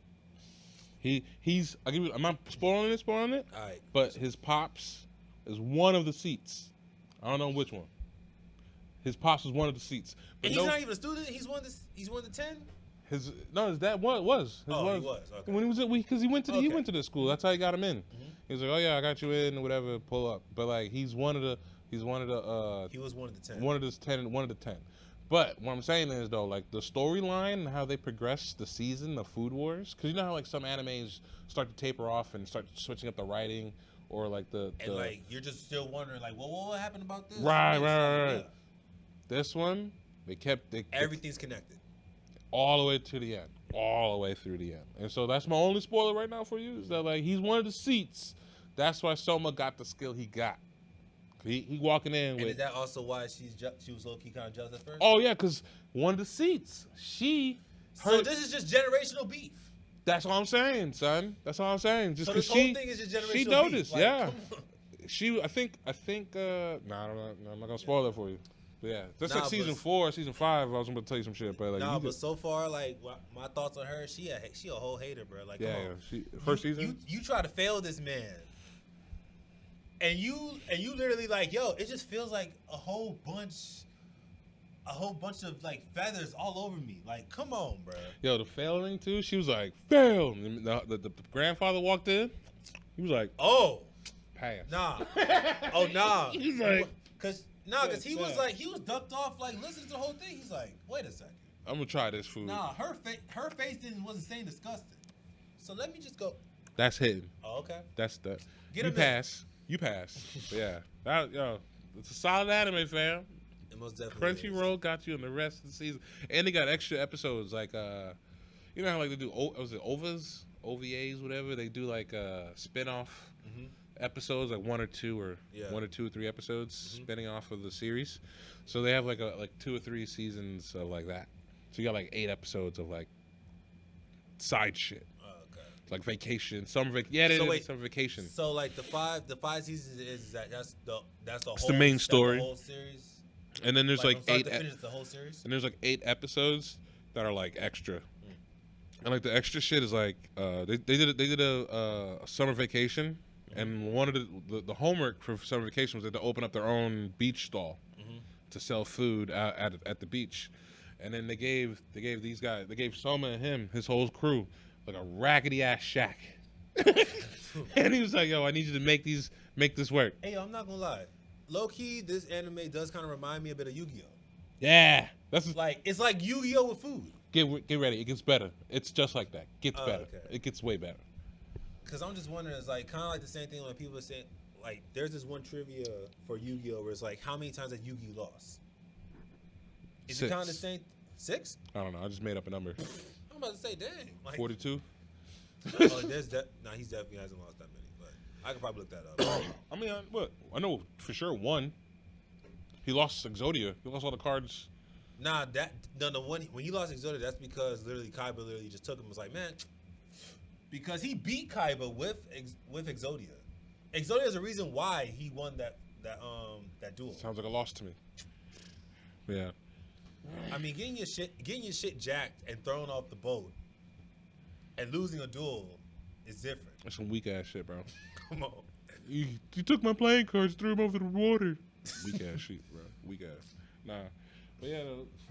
I'll give you. I'm not spoiling it. All right. But his pops is one of the seats. I don't know which one. His pops was one of the seats. But and he's not even a student. He's one of the 10. His dad was. He was. Okay. When he was because he went to the school. That's how he got him in. Mm-hmm. He was like, oh yeah, I got you in or whatever. Pull up. But like he was one of the 10. One of the 10. But what I'm saying is though, like the storyline and how they progress the season of Food Wars, because you know how like some animes start to taper off and start switching up the writing, or like And like you're just still wondering, like, well, what happened about this? right. Yeah. This one they kept Everything's connected. all the way to the end, all the way through the end. And so that's my only spoiler right now for you is that like he's one of the seats. That's why Soma got the skill he got. He walking in And with. is that also why she was low key kind of jealous at first? Oh yeah, because one of the seats. So this is just generational beef. That's all I'm saying, son. That's all I'm saying. Just So because this whole thing is just generational she beef. noticed, Like, yeah. come on. She, I think. Nah, I'm not gonna spoil it for you. But yeah, that's like season 4, season 5. I was gonna tell you some shit, but like. Nah, but so far, like my thoughts on her, she a whole hater, bro. Like, yeah, come on. she first season. You try to fail this man. And you literally like, yo, it just feels like a whole bunch of like feathers all over me. Like, come on, bro. Yo, the failing too. She was like, fail. And the grandfather walked in. He was like, Oh, pass. nah. Oh, nah. He's like, Cause he was like, he was ducked off, like listening to the whole thing. He's like, wait a second. I'm gonna try this food. Nah, her face wasn't saying disgusting. So let me just go. That's hidden. Oh, okay. That's the. Get you him pass. You pass. But yeah. It's a solid anime, fam. It most definitely is. Crunchyroll got you in the rest of the season, and they got extra episodes. Like, you know how like they do was it OVAs, whatever. They do like spin-off episodes, like 1 or 2 or 3 episodes, spinning off of the series. So they have like 2 or 3 seasons of like that. So you got like 8 episodes of like side shit. Like vacation, summer vacation. So like the five seasons is that's the whole the main story. The whole series. And then there's like from start 8 to finish, the whole series. and there's like 8 episodes that are like extra. And like the extra shit is like they did a summer vacation, and one of the homework for summer vacation was that they open up their own beach stall to sell food at the beach. And then they gave these guys, they gave Soma and his whole crew like a raggedy ass shack. And he was like, yo, I need you to make this work. Hey, yo, I'm not gonna lie. Low key, this anime does kind of remind me a bit of Yu-Gi-Oh. Yeah, that's It's like Yu-Gi-Oh with food. get ready. It gets better. It's just like that. Gets better. Okay. It gets way better. Cause I'm just wondering, it's like kind of like the same thing when people are saying, like, there's this one trivia for Yu-Gi-Oh where it's like, how many times have Yu-Gi lost? Is 6. it kind of the same? 6? I don't know. I just made up a number. I'm about to say, dang. Like, 42. Oh, there's that. Nah, he definitely hasn't lost that many, but I could probably look that up. I mean, I know for sure one. He lost Exodia. He lost all the cards. Nah, the one when he lost Exodia, that's because literally Kaiba literally just took him and was like, man, because he beat Kaiba with Exodia. Exodia is the reason why he won that duel. Sounds like a loss to me. Yeah. I mean, getting your shit jacked and thrown off the boat and losing a duel is different. That's some weak ass shit, bro. Come on. You took my playing cards, threw them over the water. Weak ass shit, bro. Weak ass. Nah. But yeah,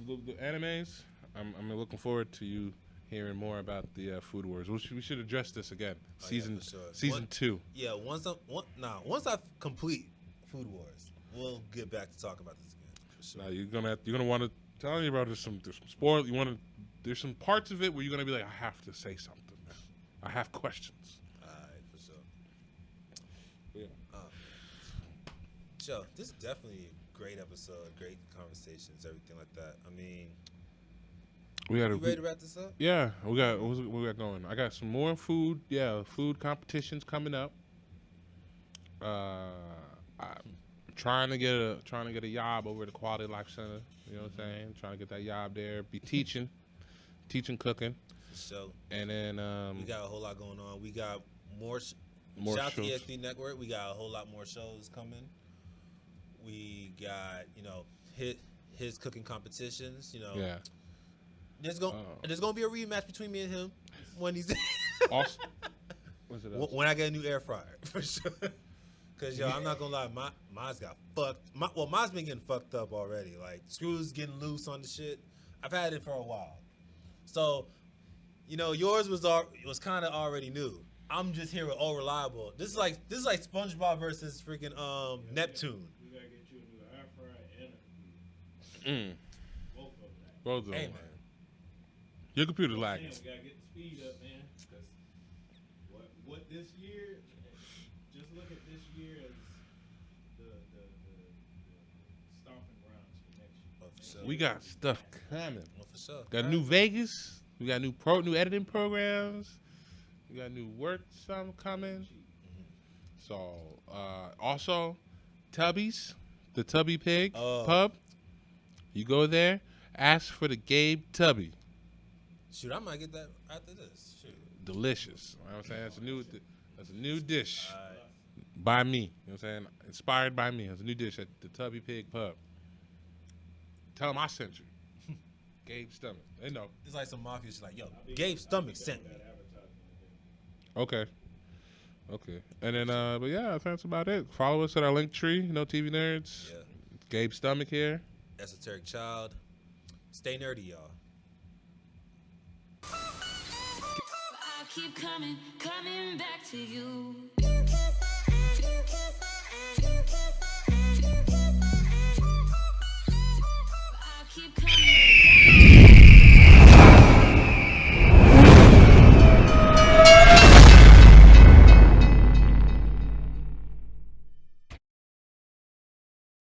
the animes, I'm looking forward to you hearing more about the Food Wars. We should address this again. Season 2. Yeah, once I complete Food Wars, we'll get back to talk about this again. For sure. Now you're gonna want to tell me about there's some spoil. There's some parts of it where you're gonna be like, I have to say something, man. I have questions. Alright, for sure. Yeah. Joe, this is definitely a great episode, great conversations, everything like that. I mean, You ready to wrap this up? Yeah, we got going. I got some more food. Yeah, food competitions coming up. I'm trying to get a job over at the Quality Life Center. You know what I'm saying? Trying to get that job there. Be teaching cooking. For sure. And then we got a whole lot going on. We got more shout out to shows. ESD Network. We got a whole lot more shows coming. We got, his cooking competitions, Yeah. There's gonna be a rematch between me and him when he's Also, what's it? when I get a new air fryer for sure. Cause I'm not gonna lie, mine's got fucked. Mine's been getting fucked up already. Like screws getting loose on the shit. I've had it for a while, so yours was kind of already new. I'm just here with all reliable. This is like SpongeBob versus freaking Neptune. We gotta get you a new air fryer and a both Both of them. Hey, man. Your computer's lagging. Damn, we gotta get the speed up, man. 'Cause what this year? Just look at this year as the stomping grounds for next year. Oh, for sure. We got stuff coming. Oh, for sure. Got new Vegas. We got new editing programs. We got new work some coming. So also Tubby's, the Tubby Pig pub. You go there, ask for the Gabe Tubby. Shoot, I might get that after this. Shoot. Delicious. You know what I'm saying? That's a new dish by me. You know what I'm saying? Inspired by me. It's a new dish at the Tubby Pig pub. Tell them I sent you. Gabe Stomach. They know. It's like some mafia shit like, yo, Gabe Stomach sent me. Okay. And then, but yeah, that's about it. Follow us at our link tree. TV Nerds. Yeah. Gabe Stomach here. Esoteric Child. Stay nerdy, y'all. I keep coming back to you.